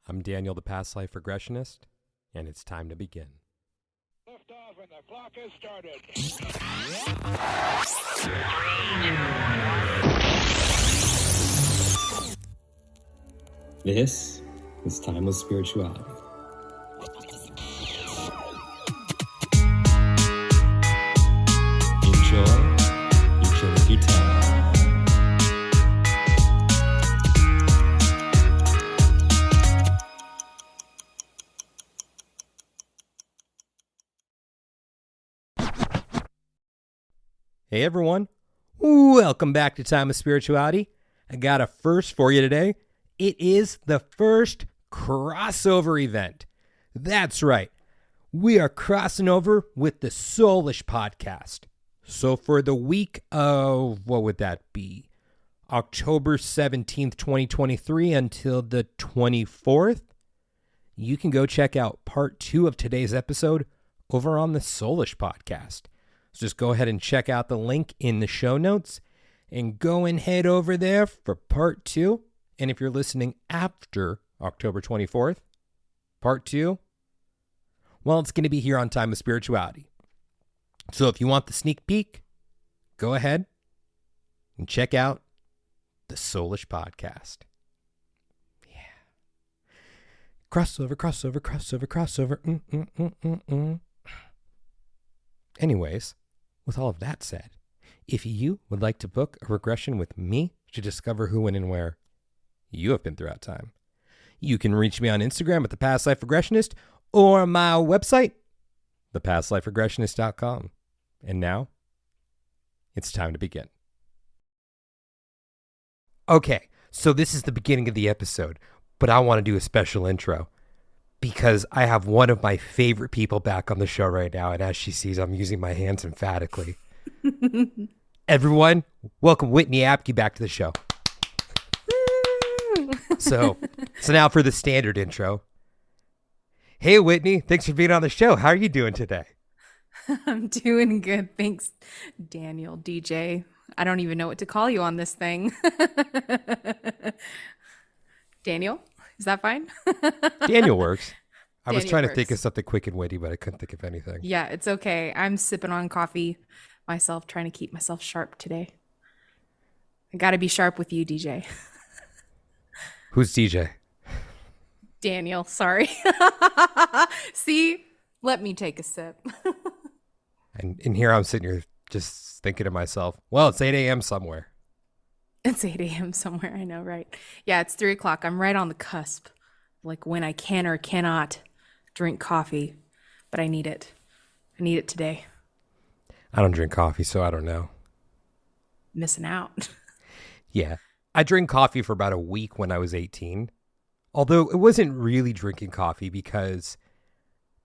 I'm Daniel, the Past Life Regressionist, and it's time to begin. Lift off and the clock has started. This is Timeless Spirituality. Enjoy each of your time. Hey everyone, welcome back to Time of Spirituality. I got a first for you today. It is the first crossover event. That's right. We are crossing over with the Soulish podcast. So for the week of, what would that be? October 17th, 2023 until the 24th, you can go check out part 2 of today's episode over on the Soulish podcast. So just go ahead and check out the link in the show notes and go and head over there for part 2. And if you're listening after October 24th, part 2, well, it's going to be here on Time of Spirituality. So if you want the sneak peek, go ahead and check out the Soulish podcast. Yeah. Crossover, crossover, crossover, crossover. Anyways, with all of that said, if you would like to book a regression with me to discover who, when, and where you have been throughout time, you can reach me on Instagram at The Past Life Regressionist or my website, thepastliferegressionist.com. And now, it's time to begin. Okay, so this is the beginning of the episode, but I want to do a special intro because I have one of my favorite people back on the show right now, and as she sees, I'm using my hands emphatically. Everyone, welcome Whitney Abke back to the show. So now for the standard intro. Hey, Whitney, thanks for being on the show. How are you doing today? I'm doing good. Thanks, Daniel, DJ. I don't even know what to call you on this thing. Daniel, is that fine? Daniel works. I was Daniel trying to works. think of something quick and witty, but I couldn't think of anything. Yeah, it's okay. I'm sipping on coffee myself, trying to keep myself sharp today. I got to be sharp with you, DJ. Who's DJ? Daniel, sorry. See, let me take a sip. And here I'm sitting here just thinking to myself, well, it's 8 a.m. somewhere. It's 8 a.m. somewhere. I know, right? Yeah, it's 3 o'clock. I'm right on the cusp, like when I can or cannot drink coffee, but I need it. I need it today. I don't drink coffee, so I don't know. Missing out. Yeah. I drank coffee for about a week when I was 18. Although it wasn't really drinking coffee because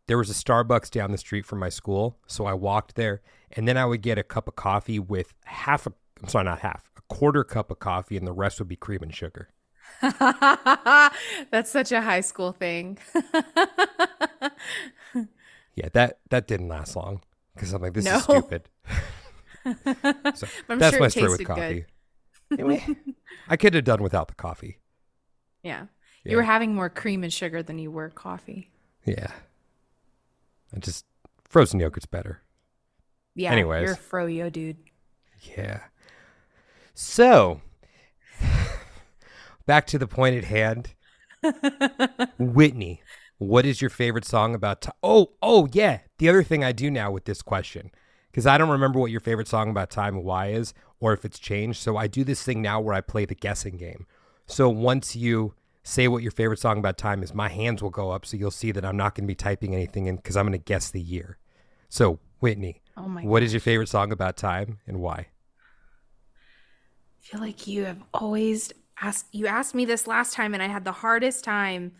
there was a Starbucks down the street from my school. So I walked there and then I would get a cup of coffee with a quarter cup of coffee, and the rest would be cream and sugar. That's such a high school thing. Yeah, that didn't last long because I'm like, this No. is stupid. So I'm that's sure my it story with tasted coffee. good. Anyway, I could have done without the coffee. Yeah. Yeah. You were having more cream and sugar than you were coffee. Yeah. Frozen yogurt's better. Yeah. Anyways. You're a froyo dude. Yeah. So, back to the point at hand. Whitney, what is your favorite song about time? Oh, yeah. The other thing I do now with this question, because I don't remember what your favorite song about time and why is, or if it's changed. So I do this thing now where I play the guessing game. So once you say what your favorite song about time is, my hands will go up. So you'll see that I'm not going to be typing anything in because I'm going to guess the year. So Whitney, Oh my what is your favorite song about time and why? I feel like you have always asked me this last time and I had the hardest time.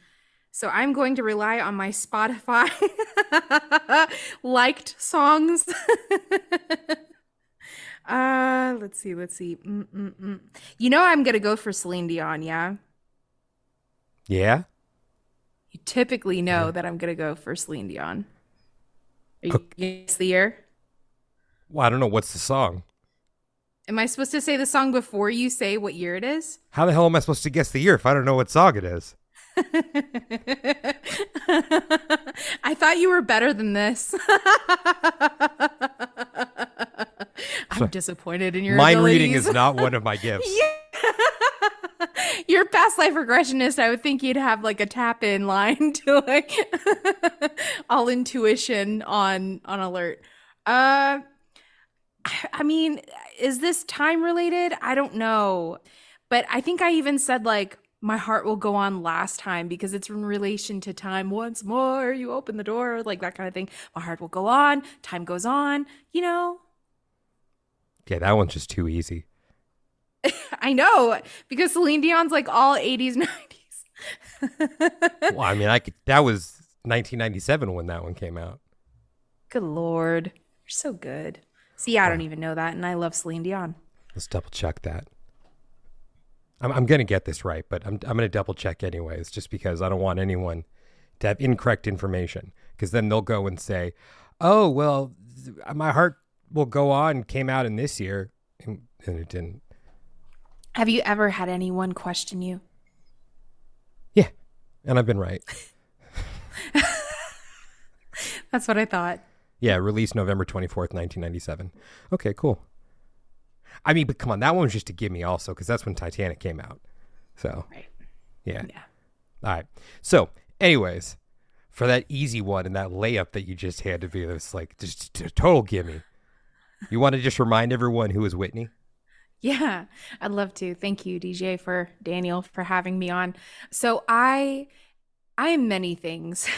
So I'm going to rely on my Spotify liked songs. Let's see. You know I'm going to go for Celine Dion, yeah? Yeah? You typically know that I'm going to go for Celine Dion. Are you guess the year? Well, I don't know. What's the song? Am I supposed to say the song before you say what year it is? How the hell am I supposed to guess the year if I don't know what song it is? I thought you were better than this. I'm disappointed in your Mind abilities. reading is not one of my gifts. You're a past life regressionist. I would think you'd have like a tap in line to like all intuition on alert. I mean, is this time related? I don't know. But I think I even said like my heart will go on last time because it's in relation to time. Once more, you open the door, like that kind of thing. My heart will go on. Time goes on, you know? Okay, that one's just too easy. I know, because Celine Dion's like all 80s, 90s. Well, I mean, that was 1997 when that one came out. Good Lord. You're so good. See, I don't even know that, and I love Celine Dion. Let's double check that. I'm going to get this right, but I'm going to double check anyways, just because I don't want anyone to have incorrect information, because then they'll go and say, oh, well, my heart will go on came out in this year, and it didn't. Have you ever had anyone question you? Yeah, and I've been right. That's what I thought. Yeah, released November 24th, 1997. Okay, cool. I mean, but come on, that one was just a gimme also, because that's when Titanic came out. So, Right. Yeah. All right. So, anyways, for that easy one and that layup that you just handed me, that's like just a total gimme. You want to just remind everyone who is Whitney? Yeah, I'd love to. Thank you, Daniel, for having me on. So I am many things,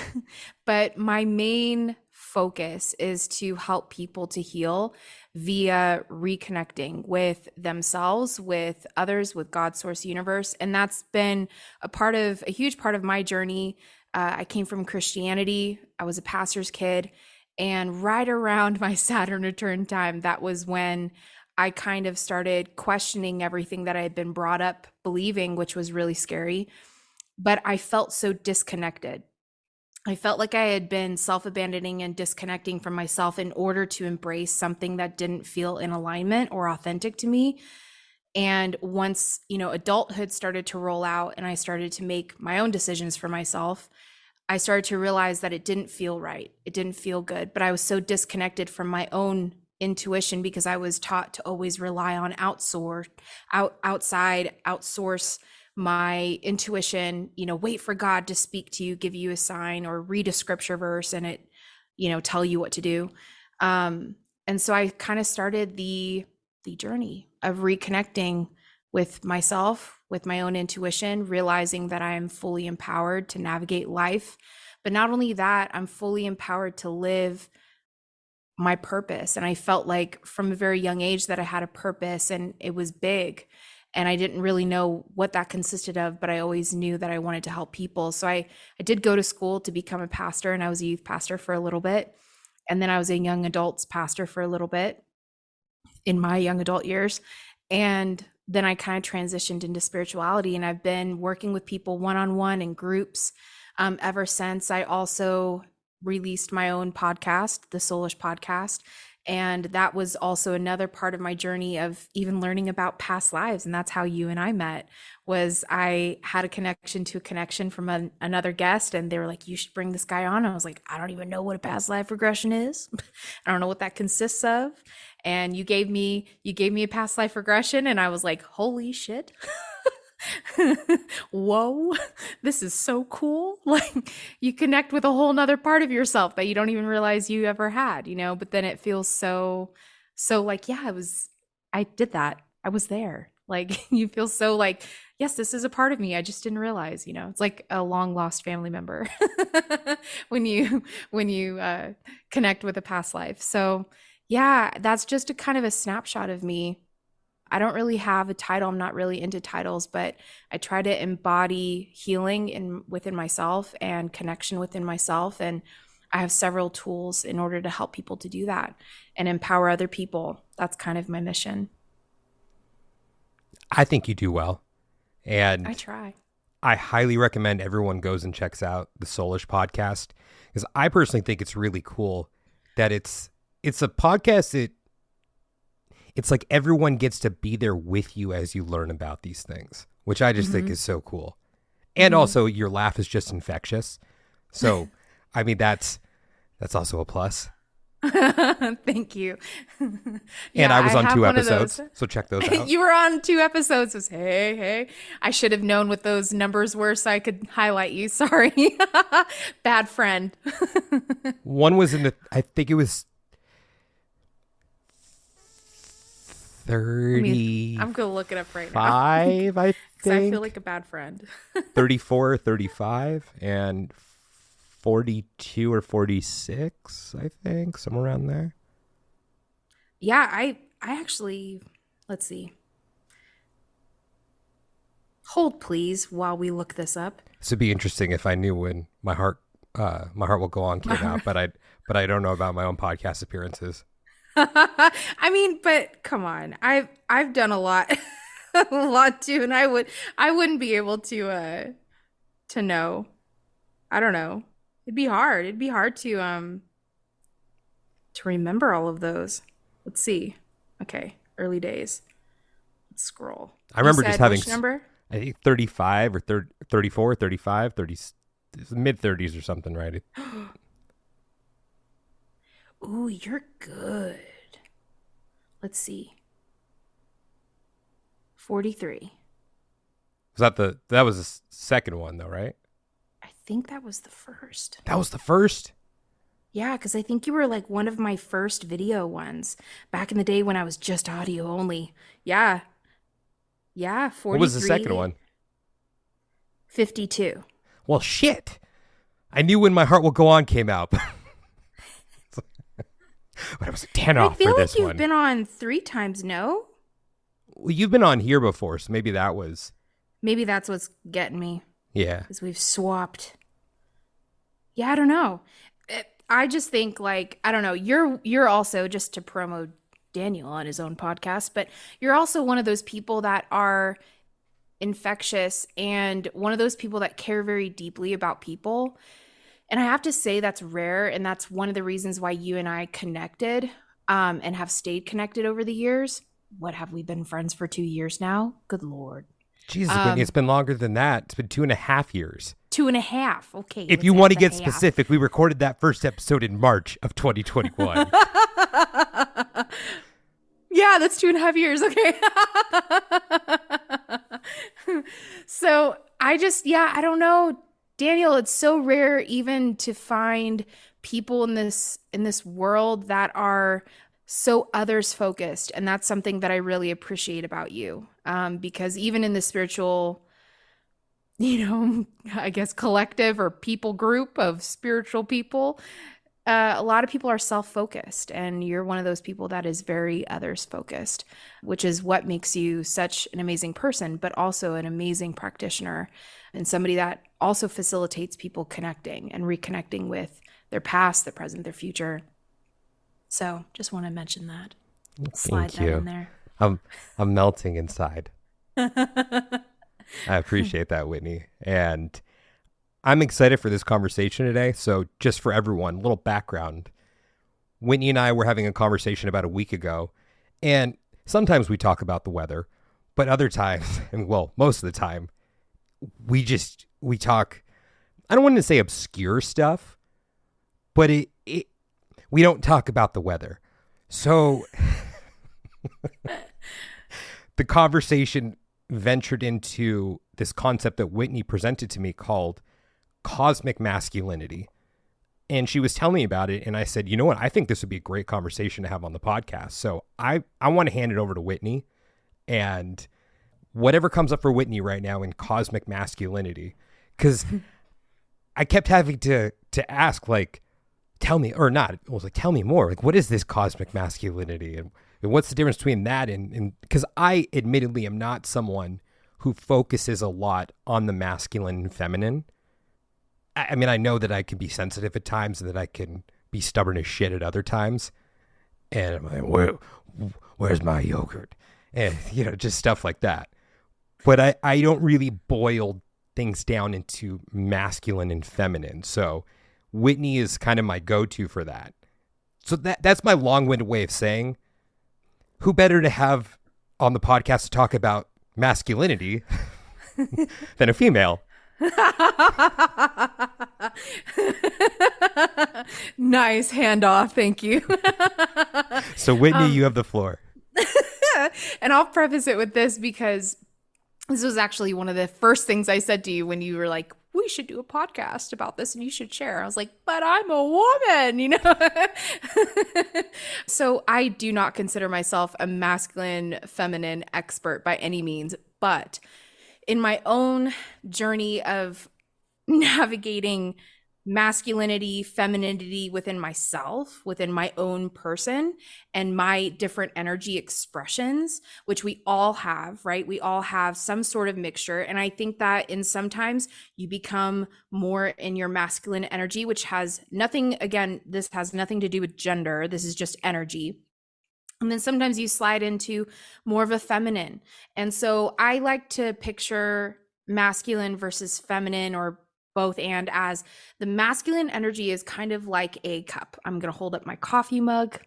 but my main focus is to help people to heal via reconnecting with themselves, with others, with God, source, universe. And that's been a huge part of my journey. I came from Christianity. I was a pastor's kid. And right around my Saturn return time, that was when I kind of started questioning everything that I had been brought up believing, which was really scary. But I felt so disconnected. I felt like I had been self-abandoning and disconnecting from myself in order to embrace something that didn't feel in alignment or authentic to me. And once, adulthood started to roll out and I started to make my own decisions for myself, I started to realize that it didn't feel right. It didn't feel good, but I was so disconnected from my own intuition because I was taught to always rely on outsource my intuition, wait for God to speak to you, give you a sign, or read a scripture verse and it, tell you what to do. And so I kind of started the journey of reconnecting with myself, with my own intuition, realizing that I am fully empowered to navigate life. But not only that, I'm fully empowered to live my purpose. And I felt like from a very young age that I had a purpose and it was big. And I didn't really know what that consisted of, but I always knew that I wanted to help people. So I did go to school to become a pastor, and I was a youth pastor for a little bit. And then I was a young adults pastor for a little bit in my young adult years. And then I kind of transitioned into spirituality, and I've been working with people one-on-one in groups ever since. I also released my own podcast, the Soulish Podcast. And that was also another part of my journey of even learning about past lives. And that's how you and I met. Was I had a connection from another guest, and they were like, you should bring this guy on. I was like, I don't even know what a past life regression is. I don't know what that consists of. And you gave me a past life regression, and I was like, holy shit. Whoa, this is so cool. Like, you connect with a whole nother part of yourself that you don't even realize you ever had, but then it feels so like, yeah, I did that. I was there. Like, you feel so like, yes, this is a part of me. I just didn't realize, it's like a long lost family member when you connect with a past life. So yeah, that's just a kind of a snapshot of me. I don't really have a title. I'm not really into titles, but I try to embody healing within myself and connection within myself. And I have several tools in order to help people to do that and empower other people. That's kind of my mission. I think you do well. And I try. I highly recommend everyone goes and checks out the Soulish Podcast, because I personally think it's really cool that it's a podcast that it's like everyone gets to be there with you as you learn about these things, which I just think is so cool. And also your laugh is just infectious. So, I mean, that's also a plus. Thank you. And I was on 2 episodes, so check those out. You were on 2 episodes. It was, hey. I should have known what those numbers were so I could highlight you. Sorry. Bad friend. One was I think it was 30. I'm going to look it up right now. 5, I Because I think. feel like a bad friend. 34 or 35 and 42 or 46, I think, somewhere around there. Yeah, I actually, let's see. Hold please while we look this up. This would be interesting if I knew when my heart will go on came out, but I don't know about my own podcast appearances. I mean, but come on. I've done a lot a lot too, and I wouldn't be able to know. I don't know. It'd be hard. It'd be hard to remember all of those. Let's see. Okay, early days. Let's scroll. I remember You just said having which number? I think 35 or 34, 35, 30, mid 30s or something, right? Ooh, you're good. Let's see. 43. That was the second one though, right? I think that was the first. That was the first? Yeah, because I think you were like one of my first video ones back in the day when I was just audio only. Yeah. Yeah, 43. What was the second one? 52. Well, shit. I knew when My Heart Will Go On came out. But I was 10 off I feel for like this you've one. been on 3 times, no? Well, you've been on here before, so maybe that was. Maybe that's what's getting me, Yeah. because we've swapped. Yeah, I don't know. I just think, like, I don't know. You're also, just to promo Daniel on his own podcast, but you're also one of those people that are infectious and one of those people that care very deeply about people. And I have to say that's rare, and that's one of the reasons why you and I connected and have stayed connected over the years. What, have we been friends for 2 years now? Good Lord. Jesus, Whitney, it's been longer than that. It's been 2.5 years. 2.5. Okay. If you want to get specific, we recorded that first episode in March of 2021. Yeah, that's 2.5 years. Okay. So I don't know, Daniel, it's so rare even to find people in this world that are so others focused. And that's something that I really appreciate about you. Because even in the spiritual, I guess collective or people group of spiritual people, a lot of people are self-focused, and you're one of those people that is very others focused, which is what makes you such an amazing person, but also an amazing practitioner and somebody that also facilitates people connecting and reconnecting with their past, their present, their future. So just want to mention that. Slide Thank you. that in there. I'm melting inside. I appreciate that, Whitney. And I'm excited for this conversation today. So just for everyone, a little background. Whitney and I were having a conversation about a week ago, and sometimes we talk about the weather, but other times, and well, most of the time, we talk, I don't want to say obscure stuff, but we don't talk about the weather. So the conversation ventured into this concept that Whitney presented to me called cosmic masculinity. And she was telling me about it, and I said, you know what, I think this would be a great conversation to have on the podcast. So I want to hand it over to Whitney, and whatever comes up for Whitney right now in cosmic masculinity, because I kept having to ask, like, tell me, or not, it was like, tell me more, like, what is this cosmic masculinity, and what's the difference between that and because I admittedly am not someone who focuses a lot on the masculine and feminine. I mean, I know that I can be sensitive at times and that I can be stubborn as shit at other times. And I'm like, where's my yogurt? And, just stuff like that. But I don't really boil things down into masculine and feminine. So Whitney is kind of my go-to for that. So that's my long-winded way of saying, who better to have on the podcast to talk about masculinity than a female? Nice handoff. Thank you. So Whitney, you have the floor. And I'll preface it with this because this was actually one of the first things I said to you when you were like, we should do a podcast about this and you should share. I was like, but I'm a woman, you know? So I do not consider myself a masculine, feminine expert by any means, but in my own journey of navigating masculinity, femininity within myself, within my own person, and my different energy expressions, which we all have, right? We all have some sort of mixture. And I think that in sometimes you become more in your masculine energy, which has nothing, again, this has nothing to do with gender. This is just energy. And then sometimes you slide into more of a feminine. And so I like to picture masculine versus feminine, or both, and as the masculine energy is kind of like a cup. I'm going to hold up my coffee mug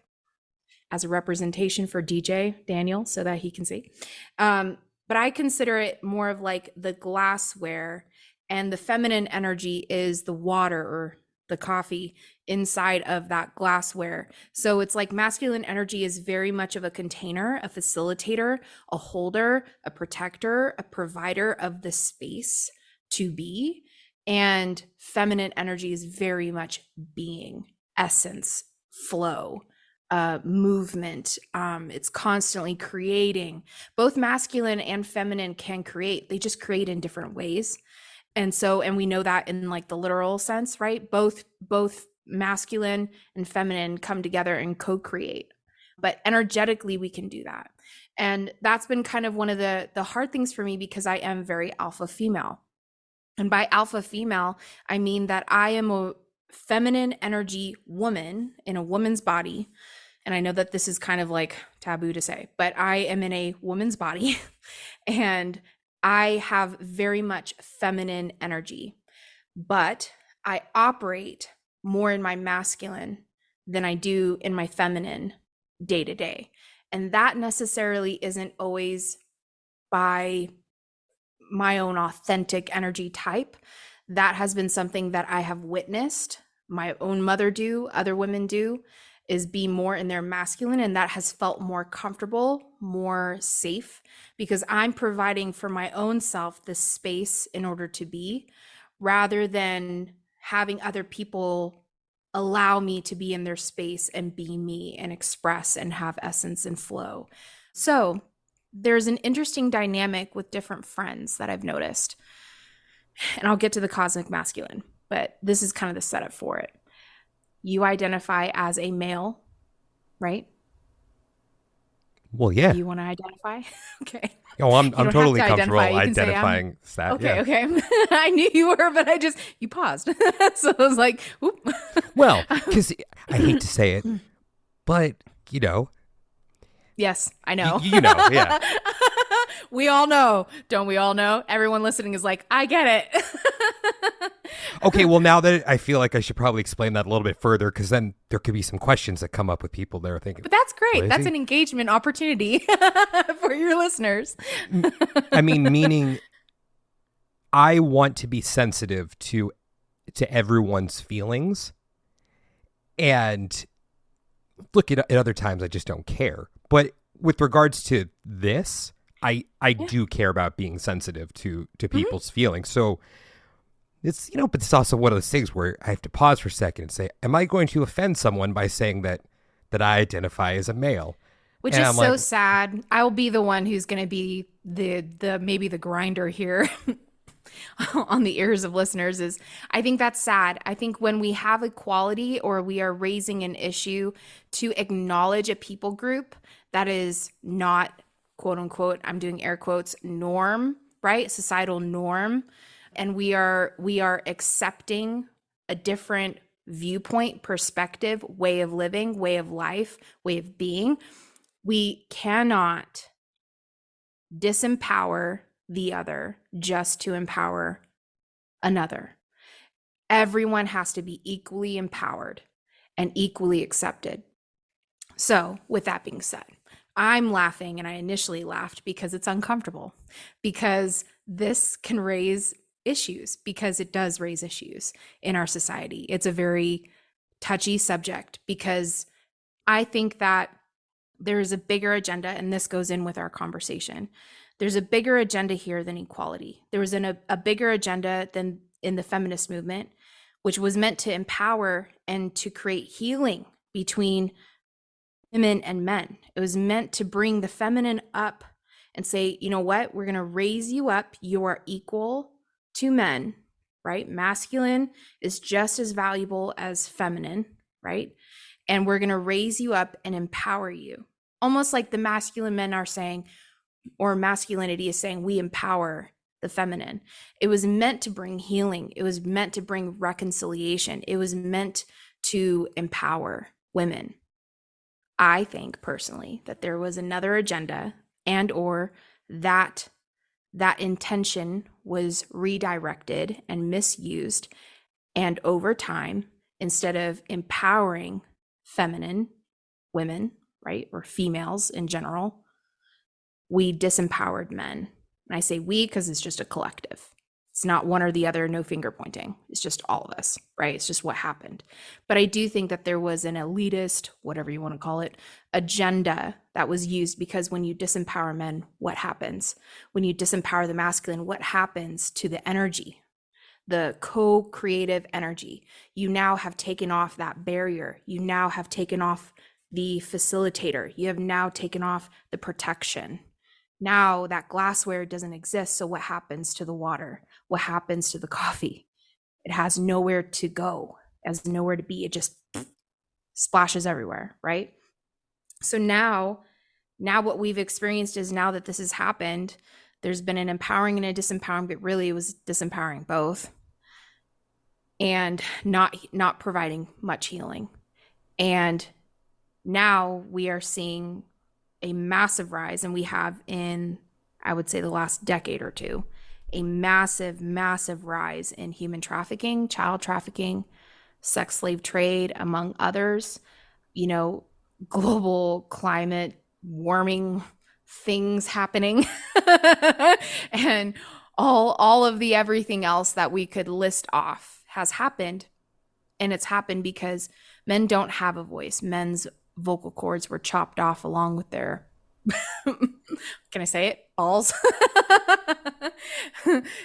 as a representation for DJ Daniel so that he can see. But I consider it more of like the glassware, and the feminine energy is the water or the coffee inside of that glassware. So it's like masculine energy is very much of a container, a facilitator, a holder, a protector, a provider of the space to be. And feminine energy is very much being, essence, flow, movement. It's constantly creating. Both masculine and feminine can create. They just create in different ways. And so, and we know that in like the literal sense, right? Both masculine and feminine come together and co-create. But energetically, we can do that. And that's been kind of one of the hard things for me because I am very alpha female. And by alpha female, I mean that I am a feminine energy woman in a woman's body. And I know that this is kind of like taboo to say, but I am in a woman's body and I have very much feminine energy, but I operate more in my masculine than I do in my feminine day to day. And that necessarily isn't always by my own authentic energy type. That has been something that I have witnessed my own mother do, other women do, is be more in their masculine. And that has felt more comfortable, more safe, because I'm providing for my own self the space in order to be, rather than having other people allow me to be in their space and be me and express and have essence and flow. So there's an interesting dynamic with different friends that I've noticed. And I'll get to the cosmic masculine, but this is kind of the setup for it. You identify as a male, right? Well, yeah. You want to identify? Okay. Oh, I'm don't have totally to comfortable identify. You can say identifying that. Okay, Yeah. okay. I knew you were, but you paused. So I was like, oop. Well, because I hate to say it, but you know. Yes, I know. You know, yeah. We all know. Don't we all know? Everyone listening is like, I get it. Okay, well, now that I feel like I should probably explain that a little bit further, because then there could be some questions that come up with people that are thinking. But that's great. That's Crazy? an engagement opportunity for your listeners. I mean, meaning I want to be sensitive to everyone's feelings. And look, at other times I just don't care. But with regards to this, I do care about being sensitive to people's feelings. So it's, but it's also one of those things where I have to pause for a second and say, am I going to offend someone by saying that I identify as a male? Which And is I'm so like, sad. I'll be the one who's going to be the maybe the grinder here on the ears of listeners. Is I think that's sad. I think when we have equality or we are raising an issue to acknowledge a people group that is not, quote unquote, I'm doing air quotes, norm, right? Societal norm. And we are accepting a different viewpoint, perspective, way of living, way of life, way of being. We cannot disempower the other just to empower another. Everyone has to be equally empowered and equally accepted. So, with that being said, I'm laughing, and I initially laughed because it's uncomfortable, because this can raise issues, because it does raise issues in our society. It's a very touchy subject, because I think that there's a bigger agenda, and this goes in with our conversation. There's a bigger agenda here than equality. There was a bigger agenda than in the feminist movement, which was meant to empower and to create healing between women and men. It was meant to bring the feminine up and say, you know what, we're going to raise you up. You are equal to men, right? Masculine is just as valuable as feminine, right? And we're going to raise you up and empower you. Almost like the masculine men are saying, or masculinity is saying, we empower the feminine. It was meant to bring healing. It was meant to bring reconciliation. It was meant to empower women. I think personally that there was another agenda, and or that intention was redirected and misused. And over time, instead of empowering feminine women, right, or females in general, we disempowered men. And I say we because it's just a collective. It's not one or the other, no finger pointing. It's just all of us, right? It's just what happened. But I do think that there was an elitist, whatever you want to call it, agenda that was used, because when you disempower men, what happens? When you disempower the masculine, what happens to the energy, the co-creative energy? You now have taken off that barrier. You now have taken off the facilitator. You have now taken off the protection. Now that glassware doesn't exist. So what happens to the water? What happens to the coffee? It has nowhere to go, it has nowhere to be. It just splashes everywhere, right? So now what we've experienced is, now that this has happened, there's been an empowering and a disempowering, but really it was disempowering both, and not providing much healing. And now we are seeing a massive rise, and we have in, I would say, the last decade or two, a massive rise in human trafficking, child trafficking, sex slave trade, among others. You know, global climate warming things happening and all of the everything else that we could list off has happened. And it's happened because men don't have a voice. Men's vocal cords were chopped off along with their can I say it? Balls.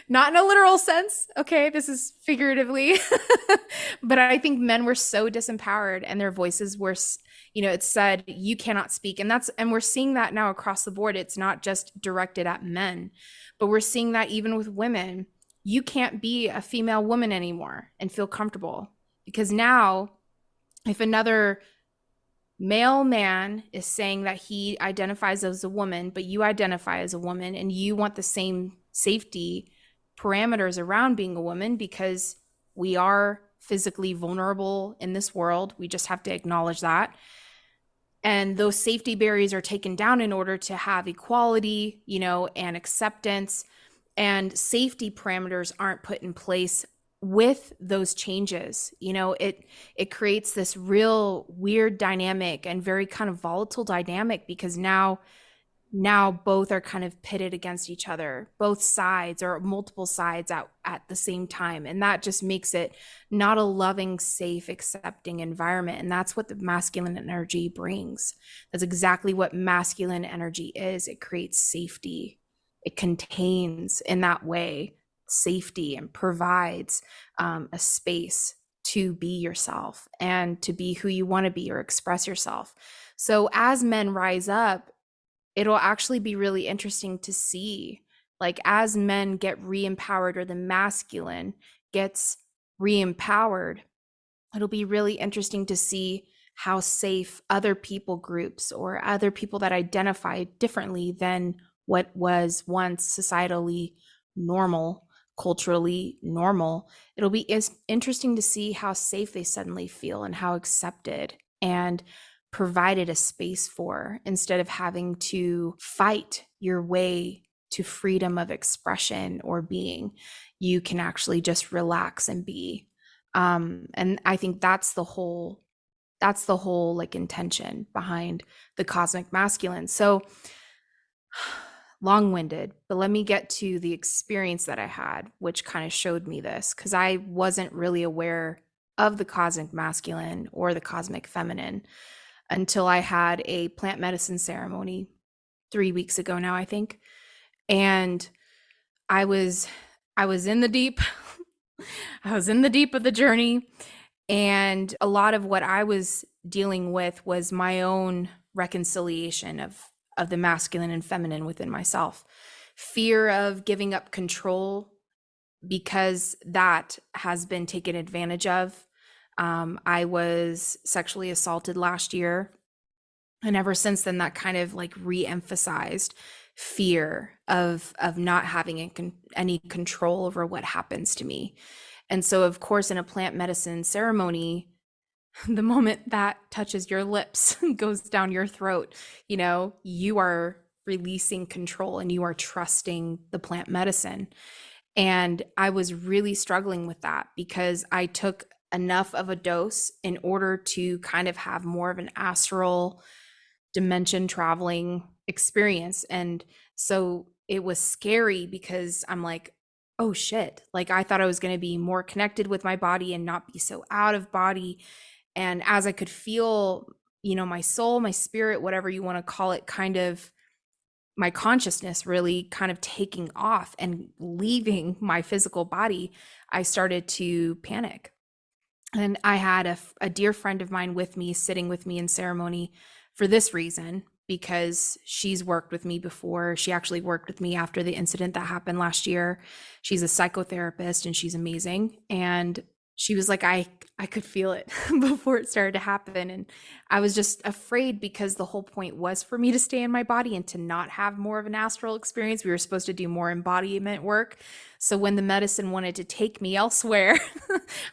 Not in a literal sense. Okay, this is figuratively. But I think men were so disempowered, and their voices were, it said you cannot speak. And we're seeing that now across the board. It's not just directed at men, but we're seeing that even with women. You can't be a female woman anymore and feel comfortable, because now if another male man is saying that he identifies as a woman, but you identify as a woman, and you want the same safety parameters around being a woman, because we are physically vulnerable in this world. We just have to acknowledge that. And those safety barriers are taken down in order to have equality, and acceptance, and safety parameters aren't put in place with those changes. It creates this real weird dynamic and very kind of volatile dynamic, because now both are kind of pitted against each other, both sides or multiple sides at the same time. And that just makes it not a loving, safe, accepting environment. And that's what the masculine energy brings. That's exactly what masculine energy is. It creates safety. It contains, in that way, safety, and provides a space to be yourself and to be who you want to be or express yourself. So as men rise up, it'll actually be really interesting to see, like, as men get re-empowered, or the masculine gets re-empowered, it'll be really interesting to see how safe other people groups, or other people that identify differently than what was once societally normal, culturally normal, it'll be interesting to see how safe they suddenly feel, and how accepted and provided a space for, instead of having to fight your way to freedom of expression or being. You can actually just relax and be. And I think that's the whole like intention behind the cosmic masculine. So long-winded, but let me get to the experience that I had, which kind of showed me this, because I wasn't really aware of the cosmic masculine or the cosmic feminine until I had a plant medicine ceremony 3 weeks ago now, I think. And I was in the deep. I was in the deep of the journey. And a lot of what I was dealing with was my own reconciliation of the masculine and feminine within myself. Fear of giving up control because that has been taken advantage of. I was sexually assaulted last year. And ever since then, that kind of like re-emphasized fear of not having any control over what happens to me. And so, of course, in a plant medicine ceremony, the moment that touches your lips, goes down your throat, you are releasing control and you are trusting the plant medicine. And I was really struggling with that because I took enough of a dose in order to kind of have more of an astral dimension traveling experience. And so it was scary because I'm like, oh shit, like I thought I was going to be more connected with my body and not be so out of body. And as I could feel, my soul, my spirit, whatever you want to call it, kind of my consciousness really kind of taking off and leaving my physical body, I started to panic. And I had a dear friend of mine with me, sitting with me in ceremony for this reason, because she's worked with me before. She actually worked with me after the incident that happened last year. She's a psychotherapist and she's amazing. And she was like, I could feel it before it started to happen. And I was just afraid because the whole point was for me to stay in my body and to not have more of an astral experience. We were supposed to do more embodiment work. So when the medicine wanted to take me elsewhere,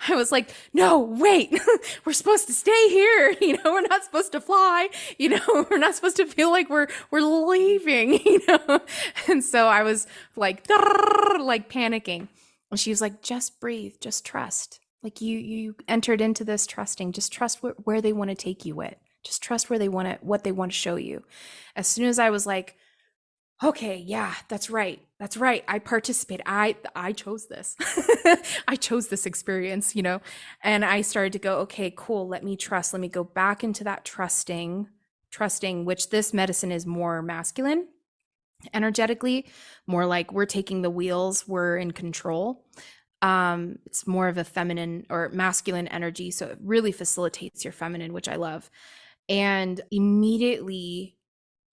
I was like, no, wait, we're supposed to stay here. We're not supposed to fly. We're not supposed to feel like we're leaving, And so I was like panicking. And she was like, just breathe, just trust. Like you entered into this trusting, just trust where they want to take you with. Just trust what they want to show you. As soon as I was like, okay, yeah, that's right. I participate. I chose this. I chose this experience, and I started to go, okay, cool. Let me trust. Let me go back into that trusting, which this medicine is more masculine energetically, more like we're taking the wheels, we're in control. It's more of a feminine or masculine energy. So it really facilitates your feminine, which I love. And immediately,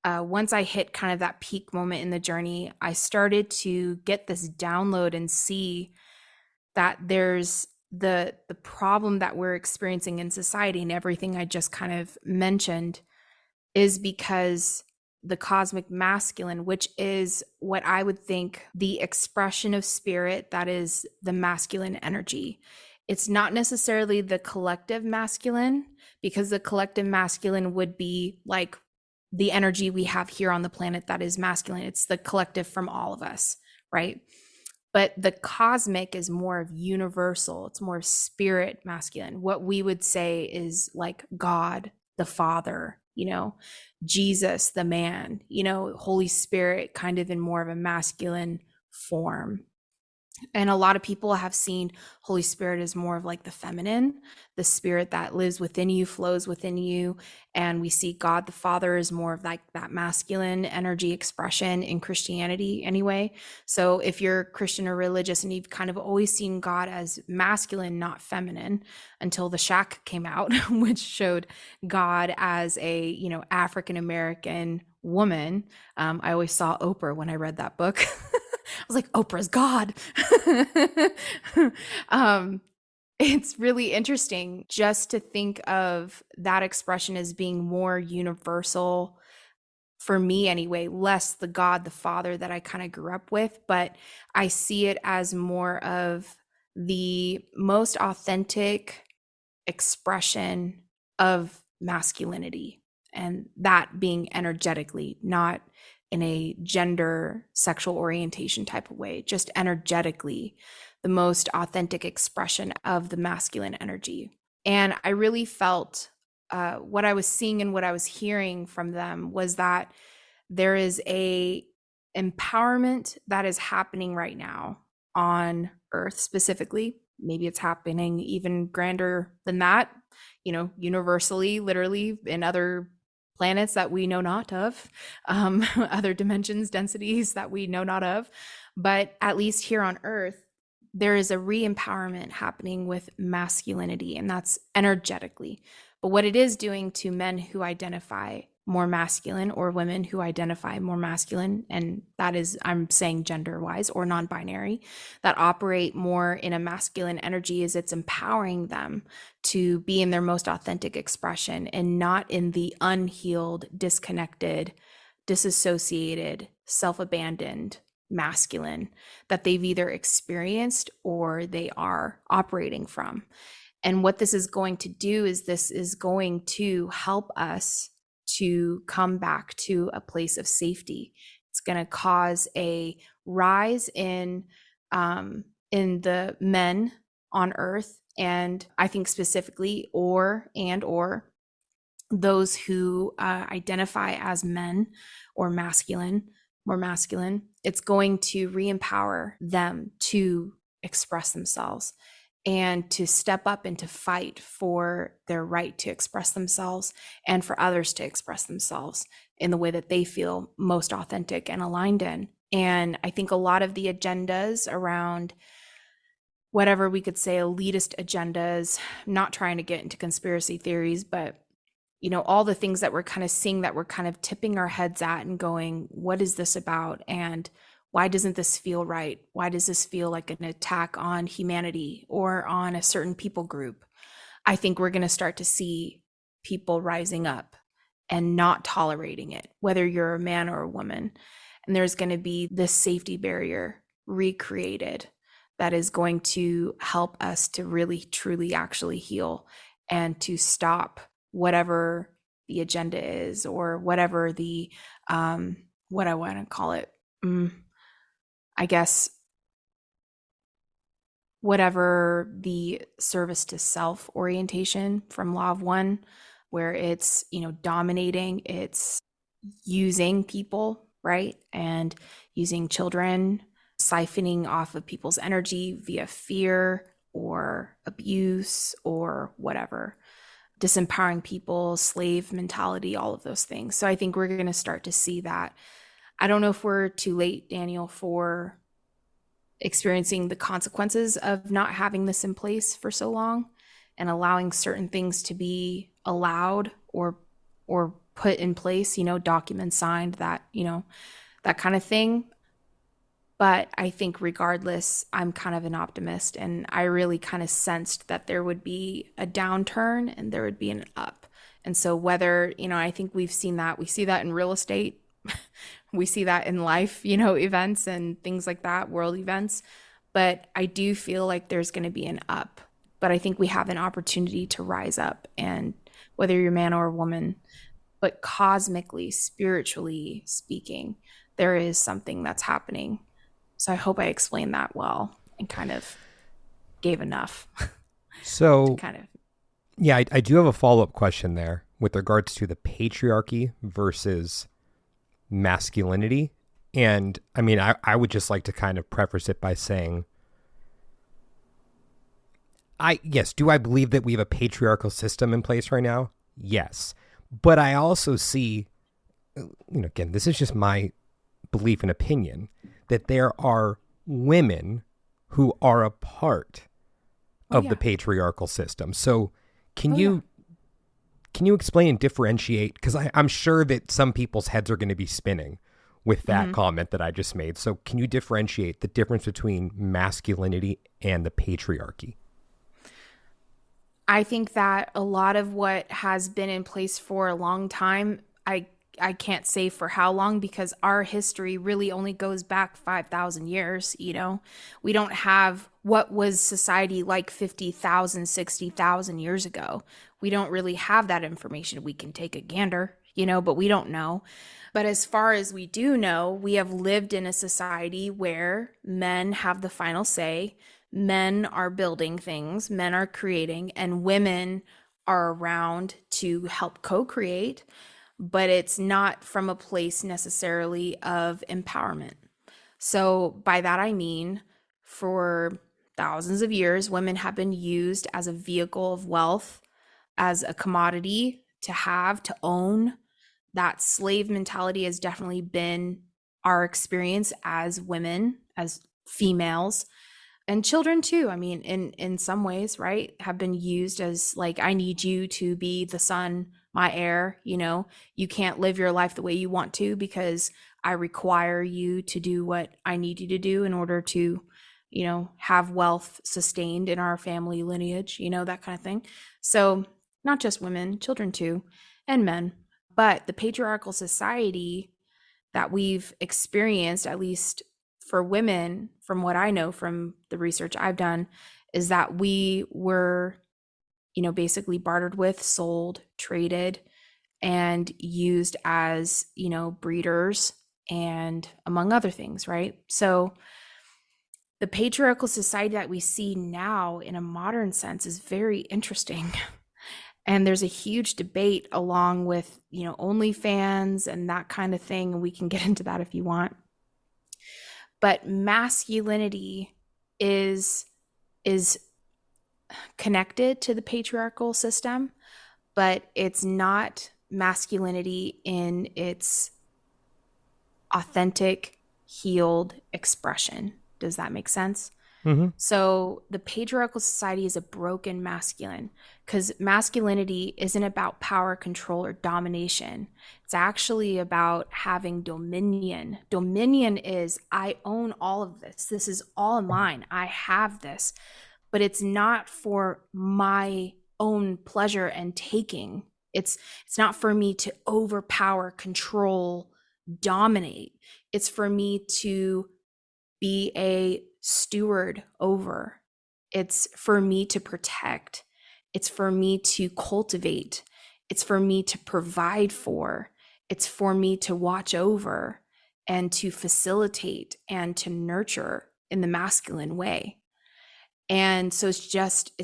once I hit kind of that peak moment in the journey, I started to get this download and see that there's the problem that we're experiencing in society and everything I just kind of mentioned is because the cosmic masculine, which is what I would think the expression of spirit, that is the masculine energy. It's not necessarily the collective masculine, because the collective masculine would be like the energy we have here on the planet that is masculine. It's the collective from all of us, right? But the cosmic is more of universal. It's more of spirit masculine. What we would say is like God, the Father, Jesus, the man, Holy Spirit, kind of in more of a masculine form. And a lot of people have seen Holy Spirit as more of like the feminine, the spirit that lives within you, flows within you. And we see God the Father as more of like that masculine energy expression in Christianity anyway. So if you're Christian or religious and you've kind of always seen God as masculine, not feminine, until the Shack came out, which showed God as a, African-American woman. I always saw Oprah when I read that book. I was like, Oprah's God. It's really interesting just to think of that expression as being more universal for me anyway, less the God, the Father that I kind of grew up with, but I see it as more of the most authentic expression of masculinity, and that being energetically, not in a gender sexual orientation type of way, just energetically, the most authentic expression of the masculine energy. And I really felt what I was seeing and what I was hearing from them was that there is a empowerment that is happening right now on Earth specifically. Maybe it's happening even grander than that, universally, literally in other planets that we know not of, other dimensions, densities that we know not of. But at least here on Earth, there is a re-empowerment happening with masculinity, and that's energetically. But what it is doing to men who identify more masculine or women who identify more masculine, and that is, I'm saying gender wise or non-binary, that operate more in a masculine energy, is it's empowering them to be in their most authentic expression and not in the unhealed, disconnected, disassociated, self-abandoned masculine that they've either experienced or they are operating from. And what this is going to do is this is going to help us to come back to a place of safety. It's going to cause a rise in the men on Earth, and I think specifically or those who identify as men or masculine, more masculine. It's going to re-empower them to express themselves and to step up and to fight for their right to express themselves and for others to express themselves in the way that they feel most authentic and aligned in. And I think a lot of the agendas around whatever we could say elitist agendas, not trying to get into conspiracy theories, but all the things that we're kind of seeing that we're kind of tipping our heads at and going, what is this about? And why doesn't this feel right? Why does this feel like an attack on humanity or on a certain people group? I think we're going to start to see people rising up and not tolerating it, whether you're a man or a woman. And there's going to be this safety barrier recreated that is going to help us to really, truly actually heal and to stop whatever the agenda is, or whatever the, what I want to call it, I guess, whatever the service to self orientation from Law of One, where it's, dominating, it's using people, right? And using children, siphoning off of people's energy via fear or abuse or whatever, disempowering people, slave mentality, all of those things. So I think we're going to start to see that. I don't know if we're too late, Daniel, for experiencing the consequences of not having this in place for so long and allowing certain things to be allowed or put in place, documents signed, that kind of thing. But I think regardless, I'm kind of an optimist, and I really kind of sensed that there would be a downturn and there would be an up. And so whether, I think we see that in real estate, we see that in life, events and things like that, world events. But I do feel like there's going to be an up. But I think we have an opportunity to rise up, and whether you're a man or a woman, but cosmically, spiritually speaking, there is something that's happening. So I hope I explained that well and kind of gave enough. So kind of. Yeah, I do have a follow-up question there with regards to the patriarchy versus masculinity. And I mean, I would just like to kind of preface it by saying, do I believe that we have a patriarchal system in place right now? Yes. But I also see, again, this is just my belief and opinion, that there are women who are a part of the patriarchal system. So can you explain and differentiate? Because I'm sure that some people's heads are going to be spinning with that comment that I just made. So can you differentiate the difference between masculinity and the patriarchy? I think that a lot of what has been in place for a long time, I can't say for how long, because our history really only goes back 5,000 years. We don't have what was society like 50,000, 60,000 years ago. We don't really have that information. We can take a gander, but we don't know. But as far as we do know, we have lived in a society where men have the final say. Men are building things, men are creating, and women are around to help co-create. but it's not from a place necessarily of empowerment. So by that I mean, for thousands of years, women have been used as a vehicle of wealth, as a commodity to have, to own. That slave mentality has definitely been our experience as women, as females, and children too. I mean, in some ways, right, have been used as like, I need you to be the son, my heir. You can't live your life the way you want to because I require you to do what I need you to do in order to have wealth sustained in our family lineage, that kind of thing. So not just women, children too, and men. But the patriarchal society that we've experienced, at least for women, from what I know from the research I've done, is that we were, basically bartered with, sold, traded, and used as, breeders and among other things, right? So the patriarchal society that we see now in a modern sense is very interesting. And there's a huge debate along with, OnlyFans and that kind of thing. And we can get into that if you want. But masculinity is connected to the patriarchal system, but it's not masculinity in its authentic, healed expression. Does that make sense? Mm-hmm. So the patriarchal society is a broken masculine, because masculinity isn't about power, control, or domination. It's actually about having dominion. Dominion is, I own all of this. This is all mine. I have this. But it's not for my own pleasure and taking. It's not for me to overpower, control, dominate. It's for me to be a steward over. It's for me to protect. It's for me to cultivate. It's for me to provide for. It's for me to watch over and to facilitate and to nurture in the masculine way. And so it's just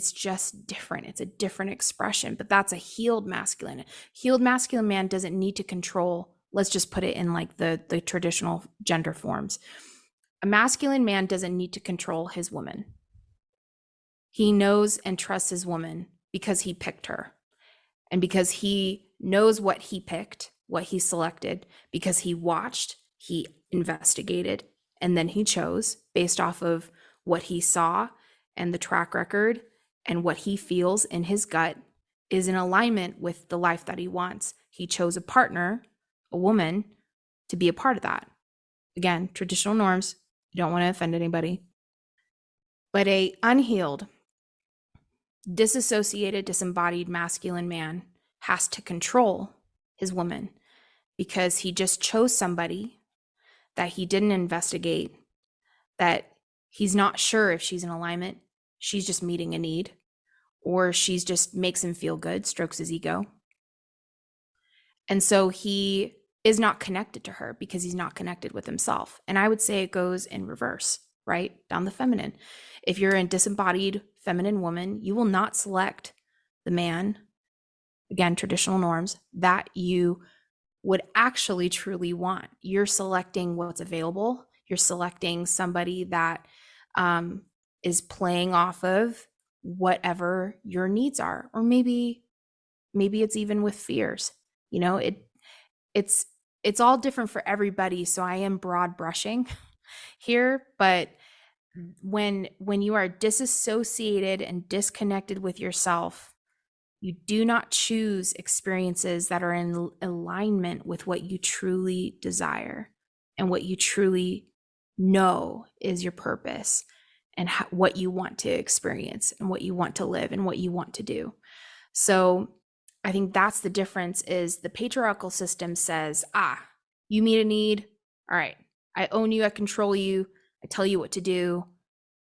different. It's a different expression, but that's a healed masculine. Healed masculine man doesn't need to control. Let's just put it in like the traditional gender forms. A masculine man doesn't need to control his woman. He knows and trusts his woman because he picked her, and because he knows what he picked, what he selected, because he watched, he investigated, and then he chose based off of what he saw and the track record, and what he feels in his gut is in alignment with the life that he wants. He chose a partner, a woman, to be a part of that. Again, traditional norms. You don't want to offend anybody. But a unhealed, disassociated, disembodied masculine man has to control his woman because he just chose somebody that he didn't investigate, that he's not sure if she's in alignment. She's just meeting a need, or she's just makes him feel good, strokes his ego. And so he is not connected to her because he's not connected with himself. And I would say it goes in reverse, right? Down the feminine. If you're a disembodied feminine woman, you will not select the man, again, traditional norms, that you would actually truly want. You're selecting what's available. You're selecting somebody that is playing off of whatever your needs are, or maybe it's even with fears. It's all different for everybody. So I am broad brushing here, but when you are disassociated and disconnected with yourself, you do not choose experiences that are in alignment with what you truly desire and what you truly know is your purpose, and what you want to experience and what you want to live and what you want to do. So I think that's the difference. Is the patriarchal system says, you meet a need. All right, I own you. I control you. I tell you what to do.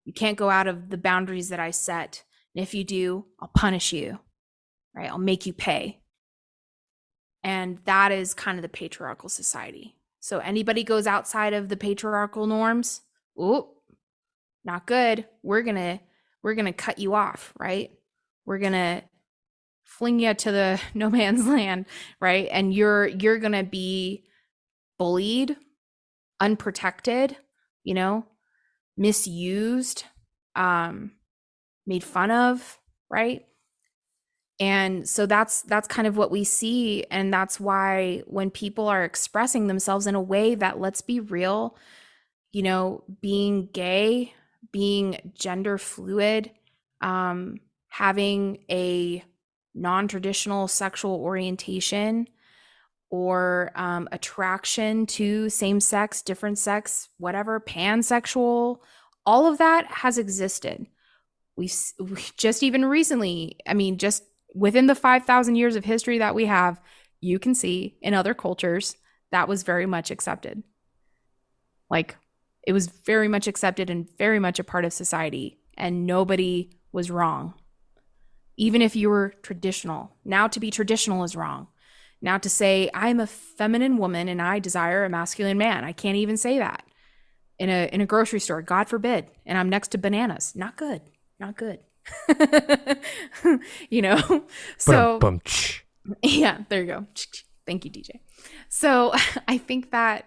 You can't go out of the boundaries that I set. And if you do, I'll punish you, right? I'll make you pay. And that is kind of the patriarchal society. So anybody goes outside of the patriarchal norms, not good. We're going to cut you off, right? We're going to fling you to the no man's land, right? And you're going to be bullied, unprotected, you know, misused, made fun of, right? And so that's kind of what we see. And that's why when people are expressing themselves in a way that, let's be real, you know, being gay, being gender fluid, having a non-traditional sexual orientation, or attraction to same sex, different sex, whatever, pansexual, all of that has existed. We just even recently, I mean, just within the 5,000 years of history that we have, you can see in other cultures that was very much accepted. Like, it was very much accepted and very much a part of society, and nobody was wrong. Even if you were traditional. Now to be traditional is wrong. Now to say, I'm a feminine woman and I desire a masculine man. I can't even say that in a grocery store, God forbid. And I'm next to bananas. Not good. Not good. You know? So, yeah, there you go. Thank you, DJ. So I think that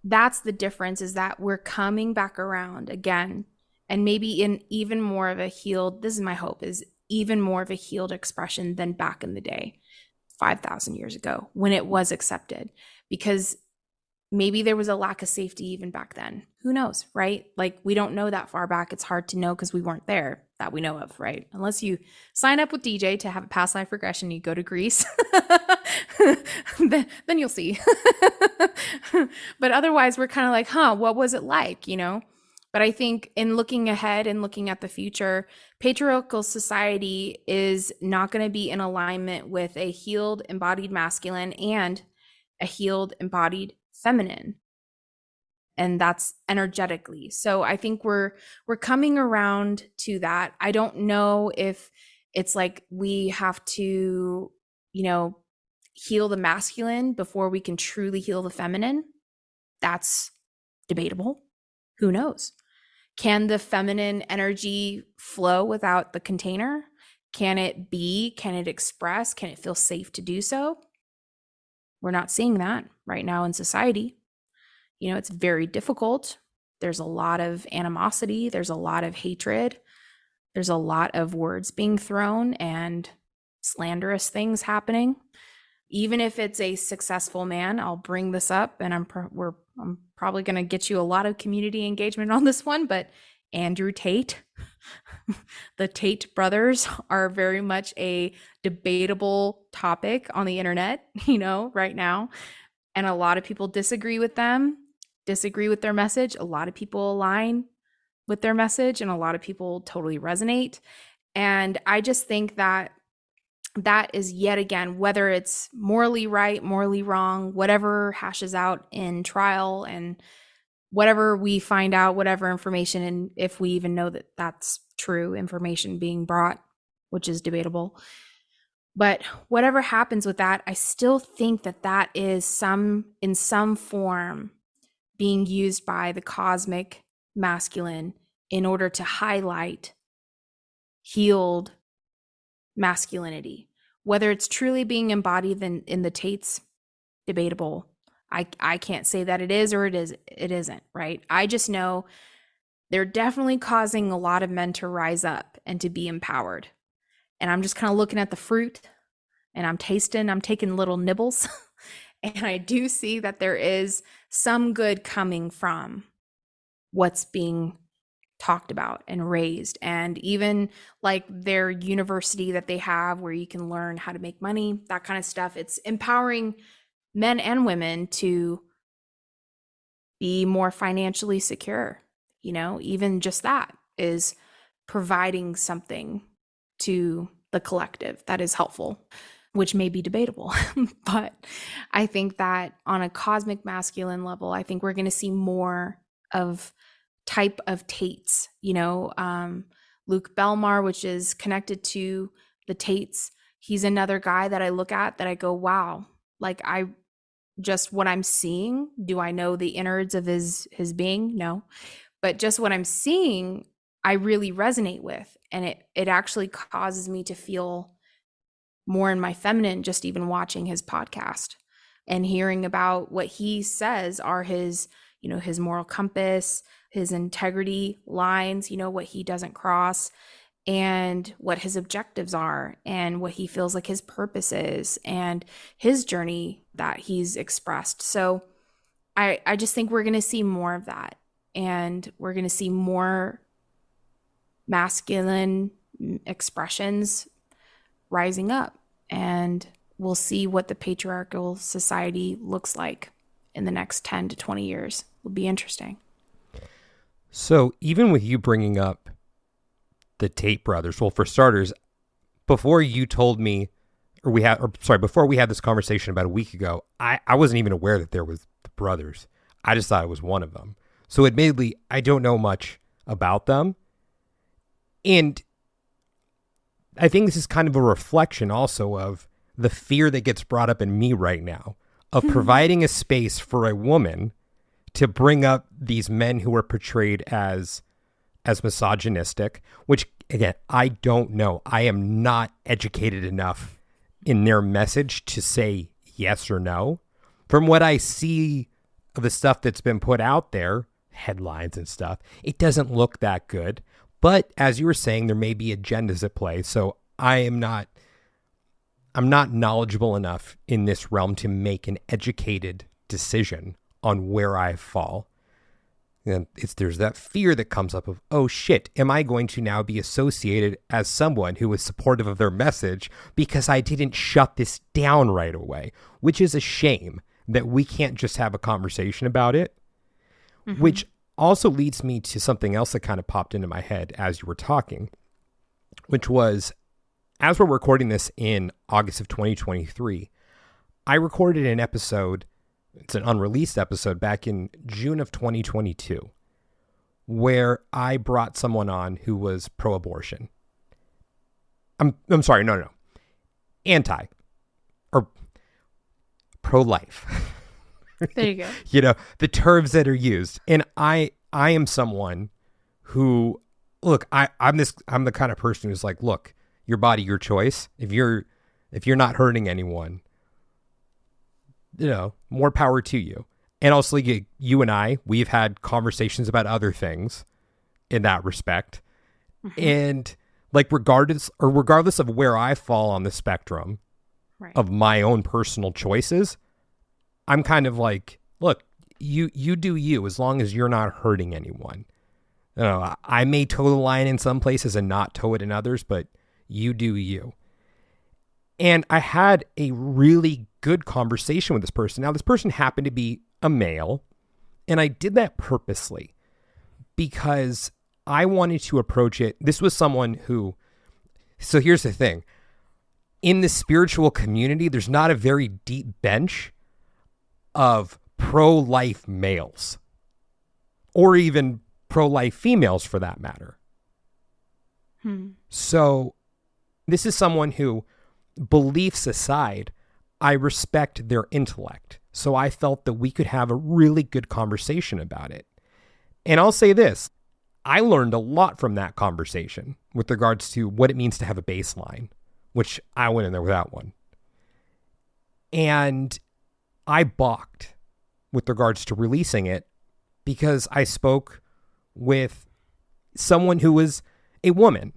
that's the difference, is that we're coming back around again, and maybe in even more of a healed, this is my hope, is even more of a healed expression than back in the day, 5,000 years ago, when it was accepted, because maybe there was a lack of safety even back then. Who knows, right? Like, we don't know that far back. It's hard to know because we weren't there, that we know of, right? Unless you sign up with DJ to have a past life regression, you go to Greece, then you'll see. But otherwise, we're kind of like, what was it like, you know? But I think in looking ahead and looking at the future, patriarchal society is not going to be in alignment with a healed embodied masculine and a healed embodied feminine. And that's energetically. So I think we're coming around to that. I don't know if it's like we have to, you know, heal the masculine before we can truly heal the feminine. That's debatable. Who knows? Can the feminine energy flow without the container? Can it be? Can it express? Can it feel safe to do so? We're not seeing that right now in society. You know, it's very difficult. There's a lot of animosity. There's a lot of hatred. There's a lot of words being thrown and slanderous things happening. Even if it's a successful man, I'll bring this up, and I'm probably going to get you a lot of community engagement on this one, but Andrew Tate, the Tate brothers are very much a debatable topic on the internet, you know, right now. And a lot of people disagree with them, disagree with their message. A lot of people align with their message, and a lot of people totally resonate. And I just think that that is, yet again, whether it's morally right, morally wrong, whatever hashes out in trial, and whatever we find out, whatever information, and if we even know that that's true information being brought, which is debatable. But whatever happens with that, I still think that that is in some form being used by the cosmic masculine in order to highlight healed masculinity. Whether it's truly being embodied in the Tates, debatable. I can't say that it is or it isn't, right? I just know they're definitely causing a lot of men to rise up and to be empowered. And I'm just kind of looking at the fruit, and I'm taking little nibbles. And I do see that there is some good coming from what's being talked about and raised. And even like their university that they have where you can learn how to make money, that kind of stuff. It's empowering men and women to be more financially secure. You know, even just that is providing something to the collective that is helpful, which may be debatable. But I think that on a cosmic masculine level, I think we're going to see more of type of Tates, you know, Luke Belmar, which is connected to the Tates. He's another guy that I look at that I go, wow, like what I'm seeing, do I know the innards of his being? No. But just what I'm seeing, I really resonate with. And it actually causes me to feel more in my feminine, just even watching his podcast and hearing about what he says are his, his moral compass, his integrity lines, what he doesn't cross, and what his objectives are, and what he feels like his purpose is, and his journey that he's expressed. So I just think we're going to see more of that, and we're going to see more masculine expressions rising up, and we'll see what the patriarchal society looks like in the next 10 to 20 years. It'll be interesting. So even with you bringing up the Tate brothers, well, for starters, before you told me, before we had this conversation about a week ago, I wasn't even aware that there was the brothers. I just thought it was one of them. So admittedly, I don't know much about them. And I think this is kind of a reflection also of the fear that gets brought up in me right now of providing a space for a woman to bring up these men who are portrayed as misogynistic, which again, I don't know. I am not educated enough in their message to say yes or no. From what I see of the stuff that's been put out there, headlines and stuff, it doesn't look that good. But as you were saying, there may be agendas at play. So I'm not knowledgeable enough in this realm to make an educated decision on where I fall. And there's that fear that comes up of, oh shit, am I going to now be associated as someone who is supportive of their message because I didn't shut this down right away, which is a shame that we can't just have a conversation about it, which also leads me to something else that kind of popped into my head as you were talking, which was, as we're recording this in August of 2023, I recorded an episode. It's an unreleased episode back in June of 2022, where I brought someone on who was pro-abortion. I'm sorry, no. Anti or pro-life. There you go. The terms that are used. And I am someone who, look, I'm the kind of person who's like, look, your body, your choice. If you're not hurting anyone, more power to you. And also, you and I, we've had conversations about other things in that respect. And like, regardless of where I fall on the spectrum of my own personal choices, I'm kind of like, look, you do you, as long as you're not hurting anyone. I may toe the line in some places and not toe it in others, but you do you. And I had a really good conversation with this person. Now, this person happened to be a male, and I did that purposely because I wanted to approach it. This was someone who, so here's the thing. In the spiritual community, there's not a very deep bench of pro-life males or even pro-life females for that matter. So this is someone who, beliefs aside, I respect their intellect. So I felt that we could have a really good conversation about it. And I'll say this, I learned a lot from that conversation with regards to what it means to have a baseline, which I went in there without one. And I balked with regards to releasing it because I spoke with someone who was a woman.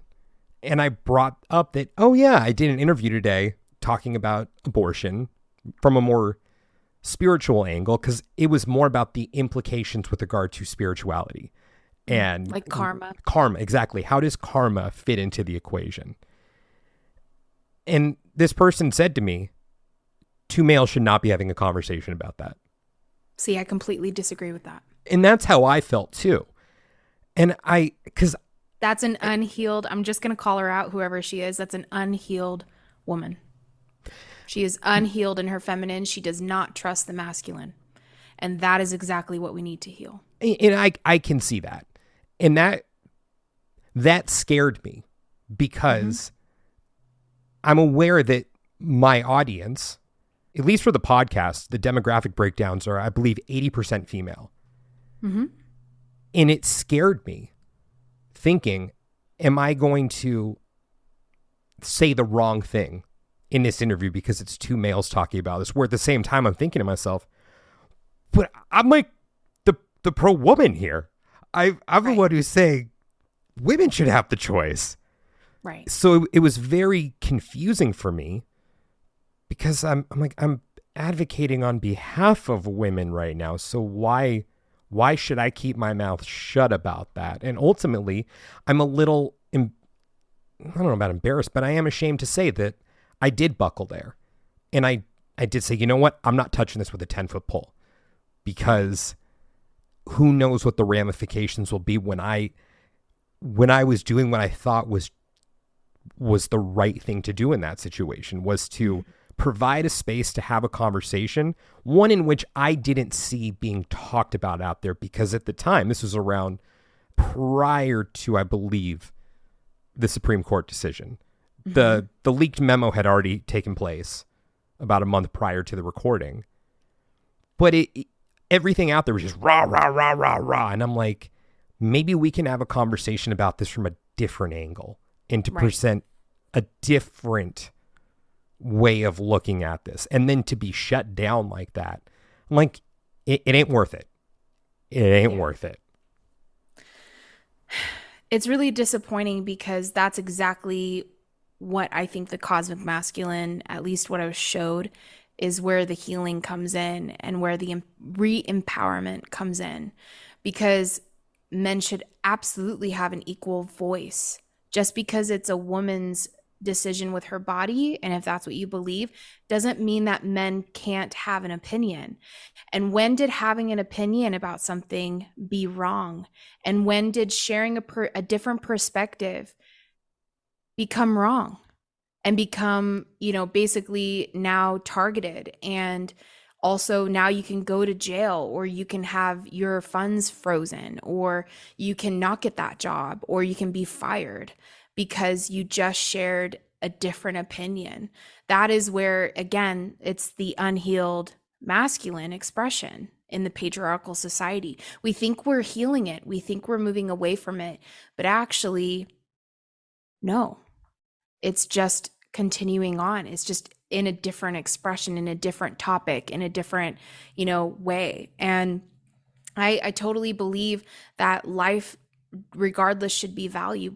And I brought up that, oh yeah, I did an interview today talking about abortion from a more spiritual angle, because it was more about the implications with regard to spirituality and like karma. Karma, exactly. How does karma fit into the equation? And this person said to me, two males should not be having a conversation about that. See, I completely disagree with that. And that's how I felt too. And because that's an unhealed, I'm just going to call her out, whoever she is. That's an unhealed woman. She is unhealed in her feminine. She does not trust the masculine. And that is exactly what we need to heal. And I can see that. And that scared me because I'm aware that my audience, at least for the podcast, the demographic breakdowns are, I believe, 80% female. And it scared me thinking, am I going to say the wrong thing in this interview because it's two males talking about this, where at the same time I'm thinking to myself, but I'm like the pro woman here. I'm the one who's saying women should have the choice. Right. So it was very confusing for me because I'm advocating on behalf of women right now. So why should I keep my mouth shut about that? And ultimately, I'm a little, I don't know about embarrassed, but I am ashamed to say that I did buckle there. And I did say, you know what? I'm not touching this with a 10-foot pole, because who knows what the ramifications will be when I was doing what I thought was the right thing to do in that situation, was to provide a space to have a conversation, one in which I didn't see being talked about out there, because at the time, this was around prior to, I believe, the Supreme Court decision. The leaked memo had already taken place about a month prior to the recording. But everything out there was just rah, rah, rah, rah, rah. And I'm like, maybe we can have a conversation about this from a different angle and to present a different way of looking at this. And then to be shut down like that, I'm like, it ain't worth it. It ain't worth it. It's really disappointing, because that's exactly what I think the cosmic masculine, at least what I was showed, is where the healing comes in and where the re-empowerment comes in, because men should absolutely have an equal voice. Just because it's a woman's decision with her body, and if that's what you believe, doesn't mean that men can't have an opinion. And when did having an opinion about something be wrong? And when did sharing a different perspective become wrong and become, basically now targeted? And also now you can go to jail, or you can have your funds frozen, or you can not get that job, or you can be fired because you just shared a different opinion. That is where, again, it's the unhealed masculine expression in the patriarchal society. We think we're healing it. We think we're moving away from it, but actually, no, it's just continuing on. It's just in a different expression, in a different topic, in a different, way. And I totally believe that life, regardless, should be valued.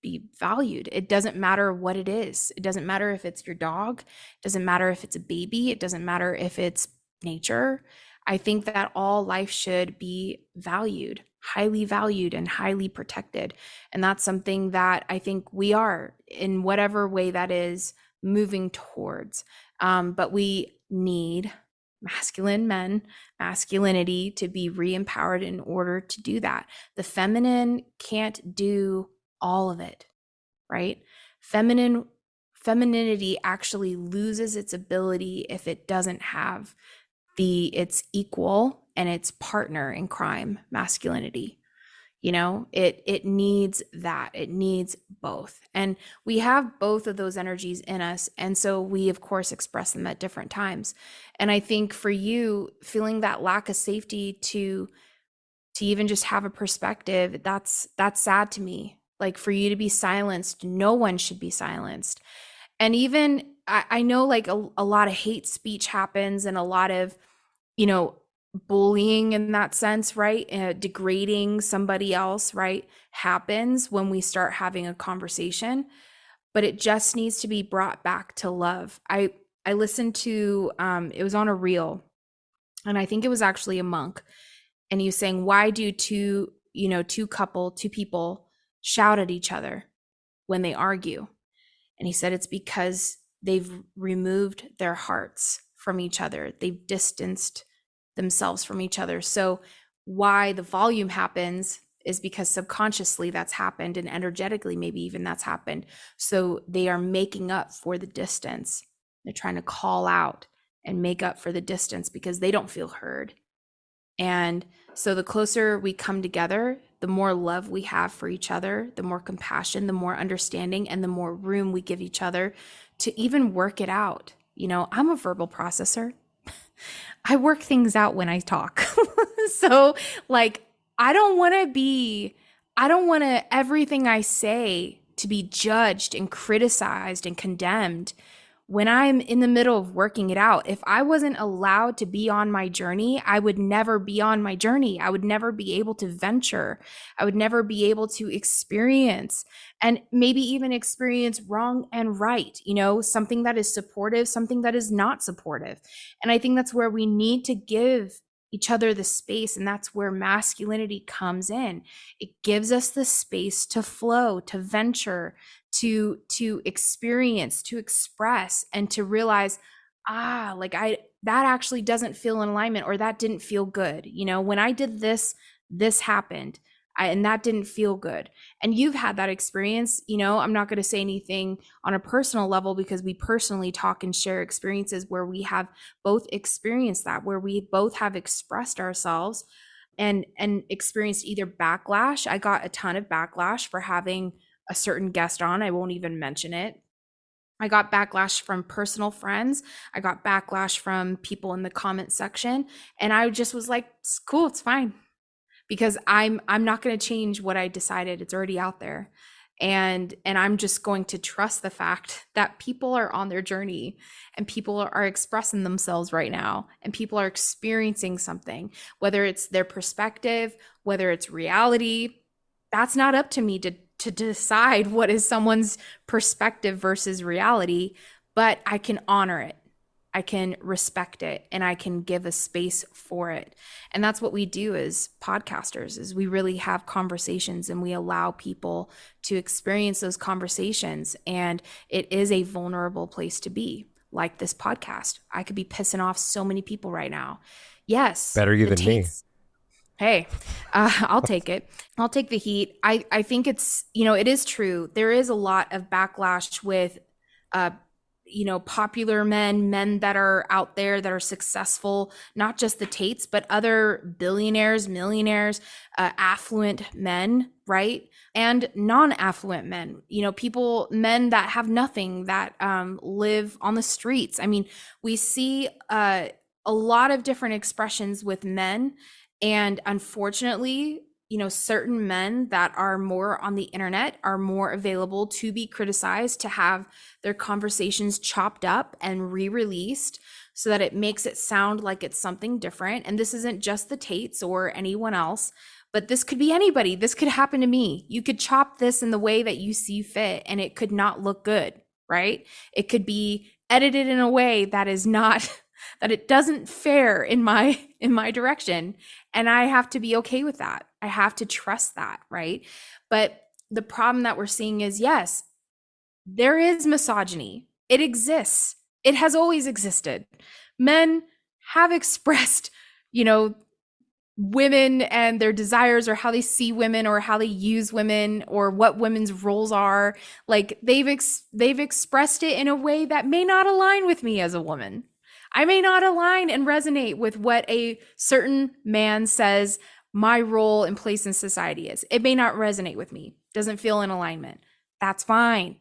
It doesn't matter what it is. It doesn't matter if it's your dog. It doesn't matter if it's a baby. It doesn't matter if it's nature. I think that all life should be valued, highly valued, and highly protected. And that's something that I think we are, in whatever way that is, moving towards. But we need masculine men, masculinity, to be re-empowered in order to do that. The feminine can't do all of it, right? Femininity actually loses its ability if it doesn't have its equal and its partner in crime, masculinity. It needs that. It needs both. And we have both of those energies in us. And so we, of course, express them at different times. And I think for you, feeling that lack of safety to even just have a perspective, that's sad to me. Like, for you to be silenced, no one should be silenced. And even I know, like, a lot of hate speech happens, and a lot of, bullying in that sense, right? Degrading somebody else, right? Happens when we start having a conversation, but it just needs to be brought back to love. I listened to, it was on a reel, and I think it was actually a monk, and he was saying, why do two people shout at each other when they argue? And he said, it's because they've removed their hearts from each other. They've distanced themselves from each other. So why the volume happens is because subconsciously that's happened, and energetically maybe even that's happened. So they are making up for the distance. They're trying to call out and make up for the distance because they don't feel heard. And so the closer we come together, the more love we have for each other, the more compassion, the more understanding, and the more room we give each other to even work it out. I'm a verbal processor. I work things out when I talk. So, like, I don't want everything I say to be judged and criticized and condemned when I'm in the middle of working it out, if I wasn't allowed to be on my journey, I would never be on my journey. I would never be able to venture. I would never be able to experience, and maybe even experience wrong and right, something that is supportive, something that is not supportive. And I think that's where we need to give each other the space. And that's where masculinity comes in. It gives us the space to flow, to venture, to experience, to express, and to realize, that actually doesn't feel in alignment, or that didn't feel good. When I did this happened, and that didn't feel good. And you've had that experience. I'm not going to say anything on a personal level, because we personally talk and share experiences where we have both experienced that, where we both have expressed ourselves and experienced either backlash. I got a ton of backlash for having a certain guest on. I won't even mention it. I got backlash from personal friends. I got backlash from people in the comment section. And I just was like, it's cool, it's fine. Because I'm not going to change what I decided. It's already out there. And I'm just going to trust the fact that people are on their journey, and people are expressing themselves right now, and people are experiencing something, whether it's their perspective, whether it's reality. That's not up to me to decide what is someone's perspective versus reality, but I can honor it. I can respect it, and I can give a space for it. And that's what we do as podcasters, is we really have conversations, and we allow people to experience those conversations. And it is a vulnerable place to be, like this podcast. I could be pissing off so many people right now. Yes. Better you than me. Hey, I'll take it. I'll take the heat. I think it's, it is true. There is a lot of backlash with, popular men that are out there that are successful, not just the Tates, but other billionaires, millionaires, affluent men, right? And non-affluent men, men that have nothing, that live on the streets. I mean, we see a lot of different expressions with men. And unfortunately, certain men that are more on the internet are more available to be criticized, to have their conversations chopped up and re-released so that it makes it sound like it's something different. And this isn't just the Tates or anyone else, but this could be anybody. This could happen to me. You could chop this in the way that you see fit, and it could not look good, right? It could be edited in a way that is not that it doesn't fare in my direction. And I have to be okay with that. I have to trust that, right? But the problem that we're seeing is, yes, there is misogyny. It exists. It has always existed. Men have expressed, women and their desires, or how they see women, or how they use women, or what women's roles are. Like they've expressed it in a way that may not align with me as a woman. I may not align and resonate with what a certain man says my role and place in society is. It may not resonate with me. Doesn't feel in alignment. That's fine.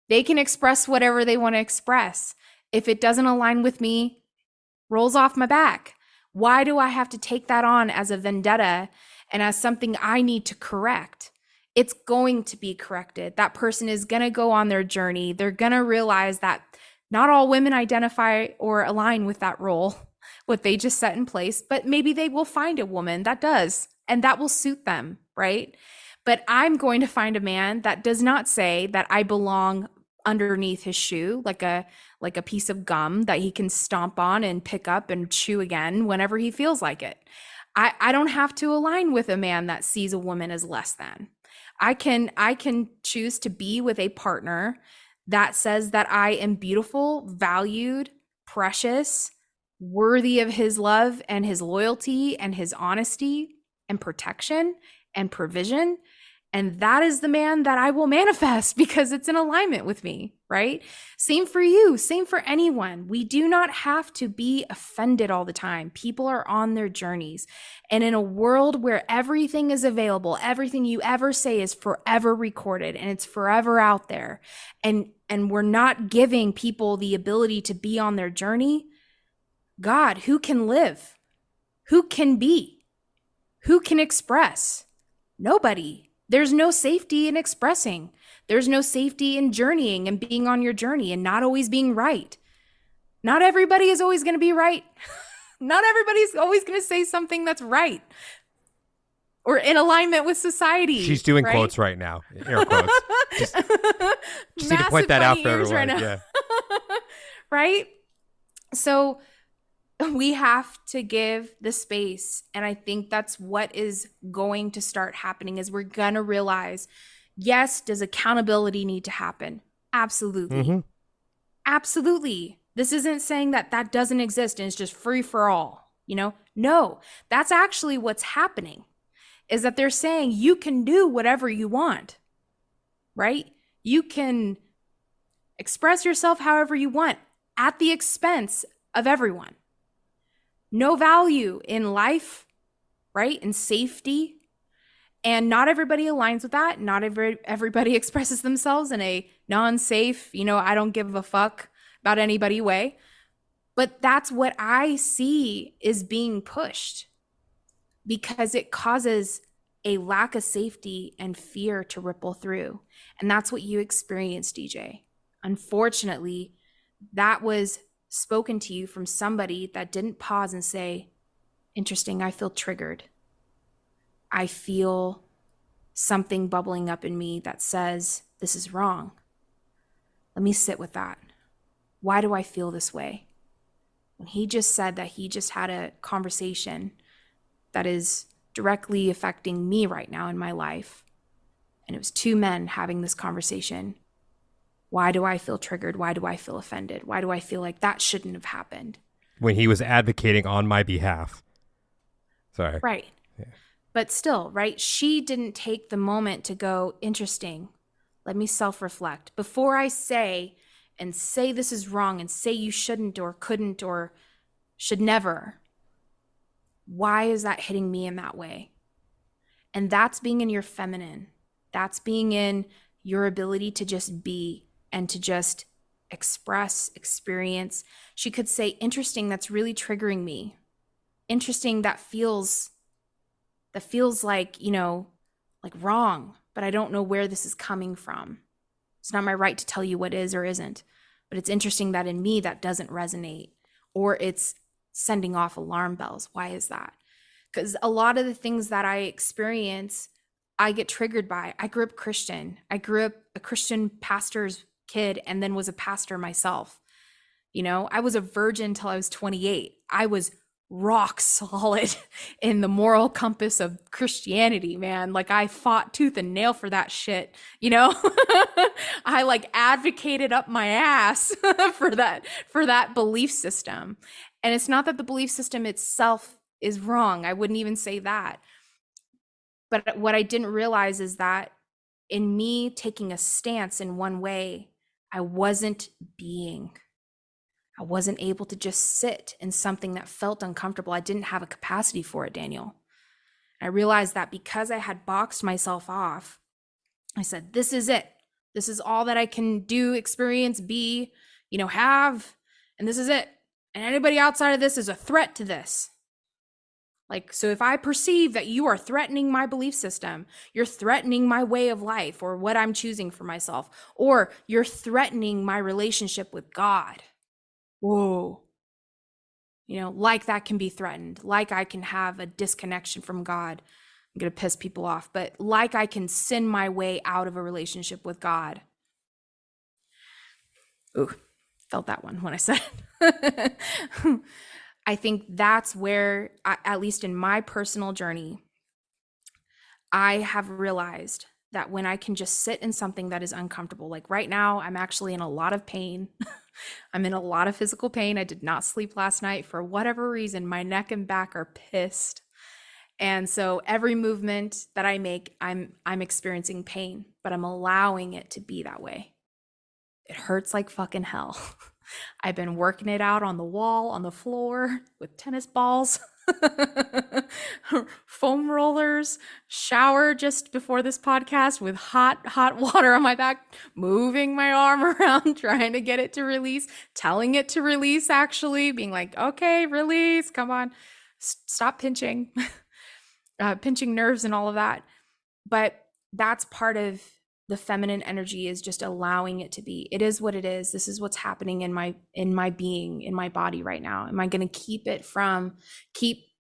They can express whatever they want to express. If it doesn't align with me, rolls off my back. Why do I have to take that on as a vendetta and as something I need to correct? It's going to be corrected. That person is going to go on their journey. They're going to realize that not all women identify or align with that role, what they just set in place, but maybe they will find a woman that does, and that will suit them, right? But I'm going to find a man that does not say that I belong underneath his shoe, like a piece of gum that he can stomp on and pick up and chew again whenever he feels like it. I don't have to align with a man that sees a woman as less than. I can choose to be with a partner that says that I am beautiful, valued, precious, worthy of his love and his loyalty and his honesty and protection and provision. And that is the man that I will manifest, because it's in alignment with me, right? Same for you, same for anyone. We do not have to be offended all the time. People are on their journeys. And in a world where everything is available, everything you ever say is forever recorded and it's forever out there, and we're not giving people the ability to be on their journey, God, who can live? Who can be? Who can express? Nobody. There's no safety in expressing. There's no safety in journeying and being on your journey and not always being right. Not everybody is always going to be right. Not everybody's always going to say something that's right or in alignment with society. She's doing right? quotes right now, air quotes. Just need to point that out for everyone. Right now. Yeah. Right? So we have to give the space. And I think that's what is going to start happening is we're going to realize, yes, does accountability need to happen? Absolutely. Mm-hmm. Absolutely. This isn't saying that that doesn't exist and it's just free for all, you know? No, that's actually what's happening is that they're saying you can do whatever you want, right? You can express yourself however you want at the expense of everyone. No value in life, right? In safety. And not everybody aligns with that. Not everybody expresses themselves in a non-safe, I don't give a fuck about anybody way. But that's what I see is being pushed because it causes a lack of safety and fear to ripple through. And that's what you experienced, DJ. Unfortunately, that was spoken to you from somebody that didn't pause and say, interesting, I feel triggered. I feel something bubbling up in me that says, this is wrong. Let me sit with that. Why do I feel this way? When he just said that he just had a conversation that is directly affecting me right now in my life, and it was two men having this conversation. Why do I feel triggered? Why do I feel offended? Why do I feel like that shouldn't have happened? When he was advocating on my behalf. Sorry. Right. Yeah. But still, right? She didn't take the moment to go, interesting. Let me self-reflect. Before I say this is wrong and say you shouldn't or couldn't or should never, why is that hitting me in that way? And that's being in your feminine. That's being in your ability to just be and to just express, experience. She could say, interesting, that's really triggering me. Interesting, that feels like, like wrong, but I don't know where this is coming from. It's not my right to tell you what is or isn't, but it's interesting that in me that doesn't resonate or it's sending off alarm bells. Why is that? Because a lot of the things that I experience, I get triggered by. I grew up Christian. I grew up a Christian pastor's kid and then was a pastor myself. I was a virgin till I was 28. I was rock solid in the moral compass of Christianity, man. Like I fought tooth and nail for that shit, I like advocated up my ass for that belief system. And it's not that the belief system itself is wrong. I wouldn't even say that. But what I didn't realize is that in me taking a stance in one way, I wasn't able to just sit in something that felt uncomfortable. I didn't have a capacity for it, Daniel. I realized that because I had boxed myself off, I said, this is it. This is all that I can do, experience, be, have, and this is it. And anybody outside of this is a threat to this. Like, so if I perceive that you are threatening my belief system, you're threatening my way of life or what I'm choosing for myself, or you're threatening my relationship with God. Whoa. Like that can be threatened, like I can have a disconnection from God. I'm going to piss people off, but like I can sin my way out of a relationship with God. Ooh, felt that one when I said it. I think that's where, at least in my personal journey, I have realized that when I can just sit in something that is uncomfortable, like right now, I'm actually in a lot of pain. I'm in a lot of physical pain. I did not sleep last night for whatever reason. My neck and back are pissed. And so every movement that I make, I'm experiencing pain, but I'm allowing it to be that way. It hurts like fucking hell. I've been working it out on the wall, on the floor with tennis balls, foam rollers, shower just before this podcast with hot water on my back, moving my arm around, trying to get it to release, telling it to release, actually being like, okay, release, come on, stop pinching, pinching nerves and all of that. But that's part of the feminine energy, is just allowing it to be. It is what it is. This is what's happening in my being, in my body right now. Am I going to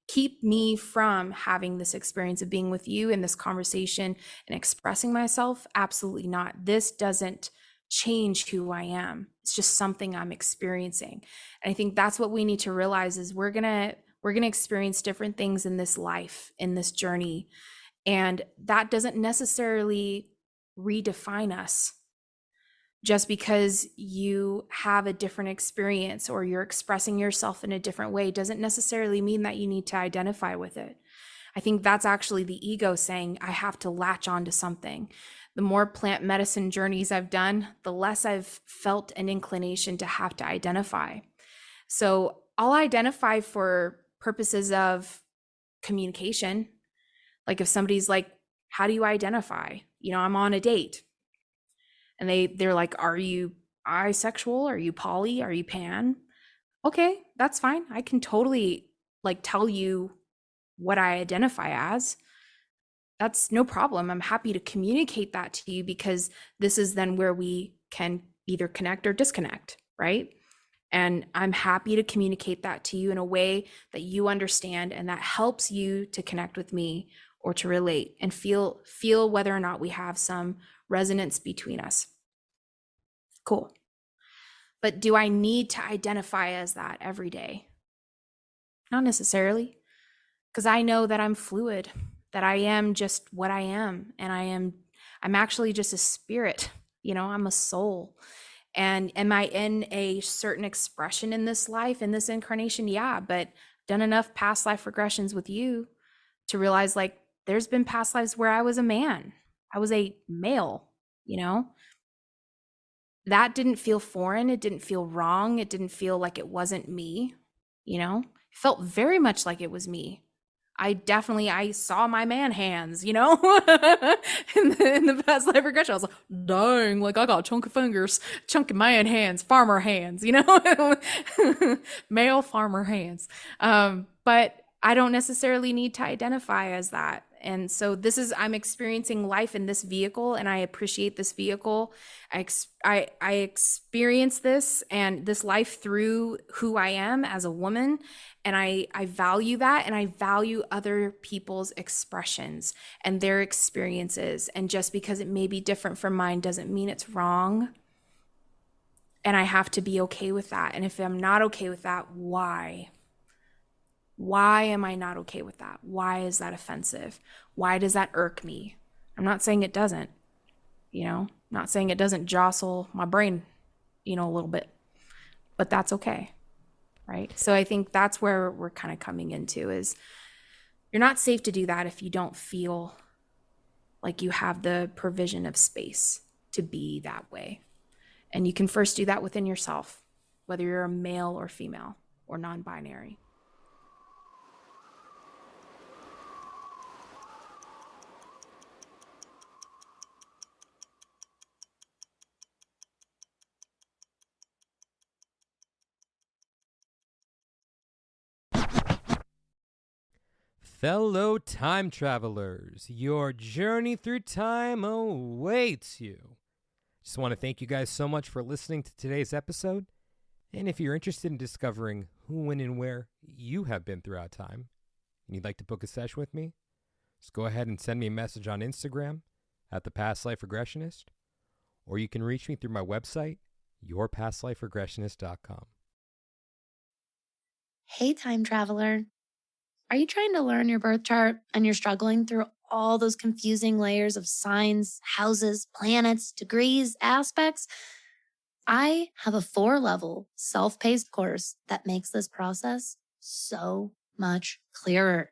keep me from having this experience of being with you in this conversation and expressing myself? Absolutely not. This doesn't change who I am. It's just something I'm experiencing. And I think that's what we need to realize, is we're going to experience different things in this life, in this journey. And that doesn't necessarily redefine us. Just because you have a different experience or you're expressing yourself in a different way doesn't necessarily mean that you need to identify with it. I think that's actually the ego saying, I have to latch on to something. The more plant medicine journeys I've done, the less I've felt an inclination to have to identify. So I'll identify for purposes of communication. Like if somebody's like, how do you identify? I'm on a date. And they're like, are you bisexual? Are you poly? Are you pan? Okay, that's fine. I can totally tell you what I identify as. That's no problem. I'm happy to communicate that to you, because this is then where we can either connect or disconnect, right? And I'm happy to communicate that to you in a way that you understand and that helps you to connect with me or to relate and feel whether or not we have some resonance between us. Cool. But do I need to identify as that every day? Not necessarily, because I know that I'm fluid, that I am just what I am, and I'm actually just a spirit. I'm a soul. And am I in a certain expression in this life, in this incarnation? Yeah, but done enough past life regressions with you to realize there's been past lives where I was a man. I was a male, That didn't feel foreign. It didn't feel wrong. It didn't feel like it wasn't me, It felt very much like it was me. I saw my man hands, in the past life regression. I was like, dang, I got chunky fingers, chunky man hands, farmer hands, male farmer hands. But I don't necessarily need to identify as that. And so I'm experiencing life in this vehicle, and I appreciate this vehicle. I experience this and this life through who I am as a woman. And I value that, and I value other people's expressions and their experiences. And just because it may be different from mine doesn't mean it's wrong. And I have to be okay with that. And if I'm not okay with that, why? Why am I not okay with that? Why is that offensive? Why does that irk me? I'm not saying it doesn't, not saying it doesn't jostle my brain, a little bit, but that's okay. Right. So I think that's where we're kind of coming into, is you're not safe to do that if you don't feel like you have the provision of space to be that way. And you can first do that within yourself, whether you're a male or female or non-binary. Fellow time travelers, your journey through time awaits you. Just want to thank you guys so much for listening to today's episode. And if you're interested in discovering who, when, and where you have been throughout time, and you'd like to book a session with me, just go ahead and send me a message on Instagram at The Past Life Regressionist, or you can reach me through my website, yourpastliferegressionist.com. Hey, time traveler. Are you trying to learn your birth chart and you're struggling through all those confusing layers of signs, houses, planets, degrees, aspects? I have a 4-level self-paced course that makes this process so much clearer.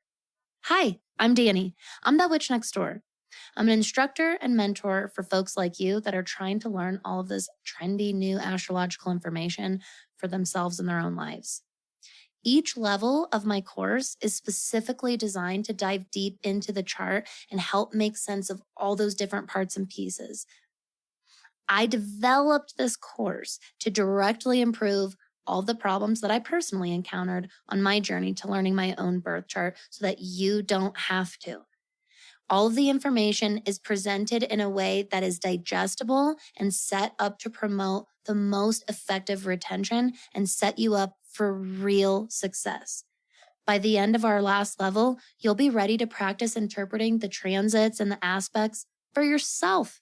Hi, I'm Danny. I'm that witch next door. I'm an instructor and mentor for folks like you that are trying to learn all of this trendy new astrological information for themselves in their own lives. Each level of my course is specifically designed to dive deep into the chart and help make sense of all those different parts and pieces. I developed this course to directly improve all the problems that I personally encountered on my journey to learning my own birth chart so that you don't have to. All of the information is presented in a way that is digestible and set up to promote the most effective retention and set you up for real success. By the end of our last level, you'll be ready to practice interpreting the transits and the aspects for yourself.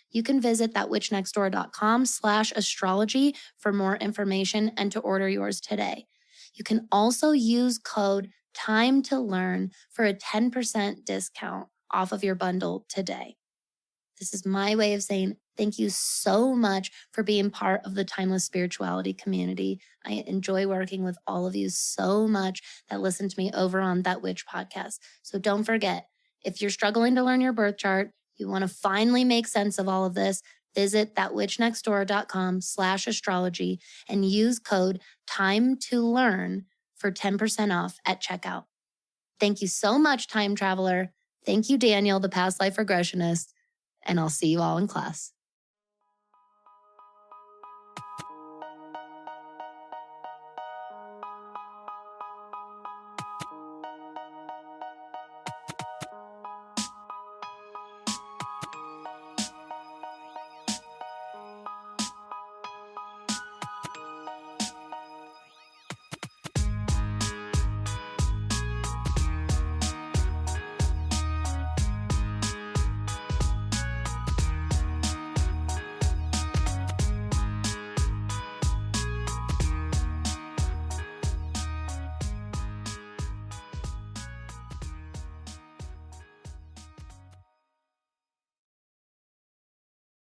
You can visit thatwitchnextdoor.com/astrology for more information and to order yours today. You can also use code Time to Learn for a 10% discount off of your bundle today. This is my way of saying thank you so much for being part of the Timeless Spirituality community. I enjoy working with all of you so much that listen to me over on That Witch podcast. So don't forget, if you're struggling to learn your birth chart, you want to finally make sense of all of this, visit thatwitchnextdoor.com/astrology and use code Time to Learn for 10% off at checkout. Thank you so much, time traveler. Thank you, Daniel, the past life regressionist. And I'll see you all in class.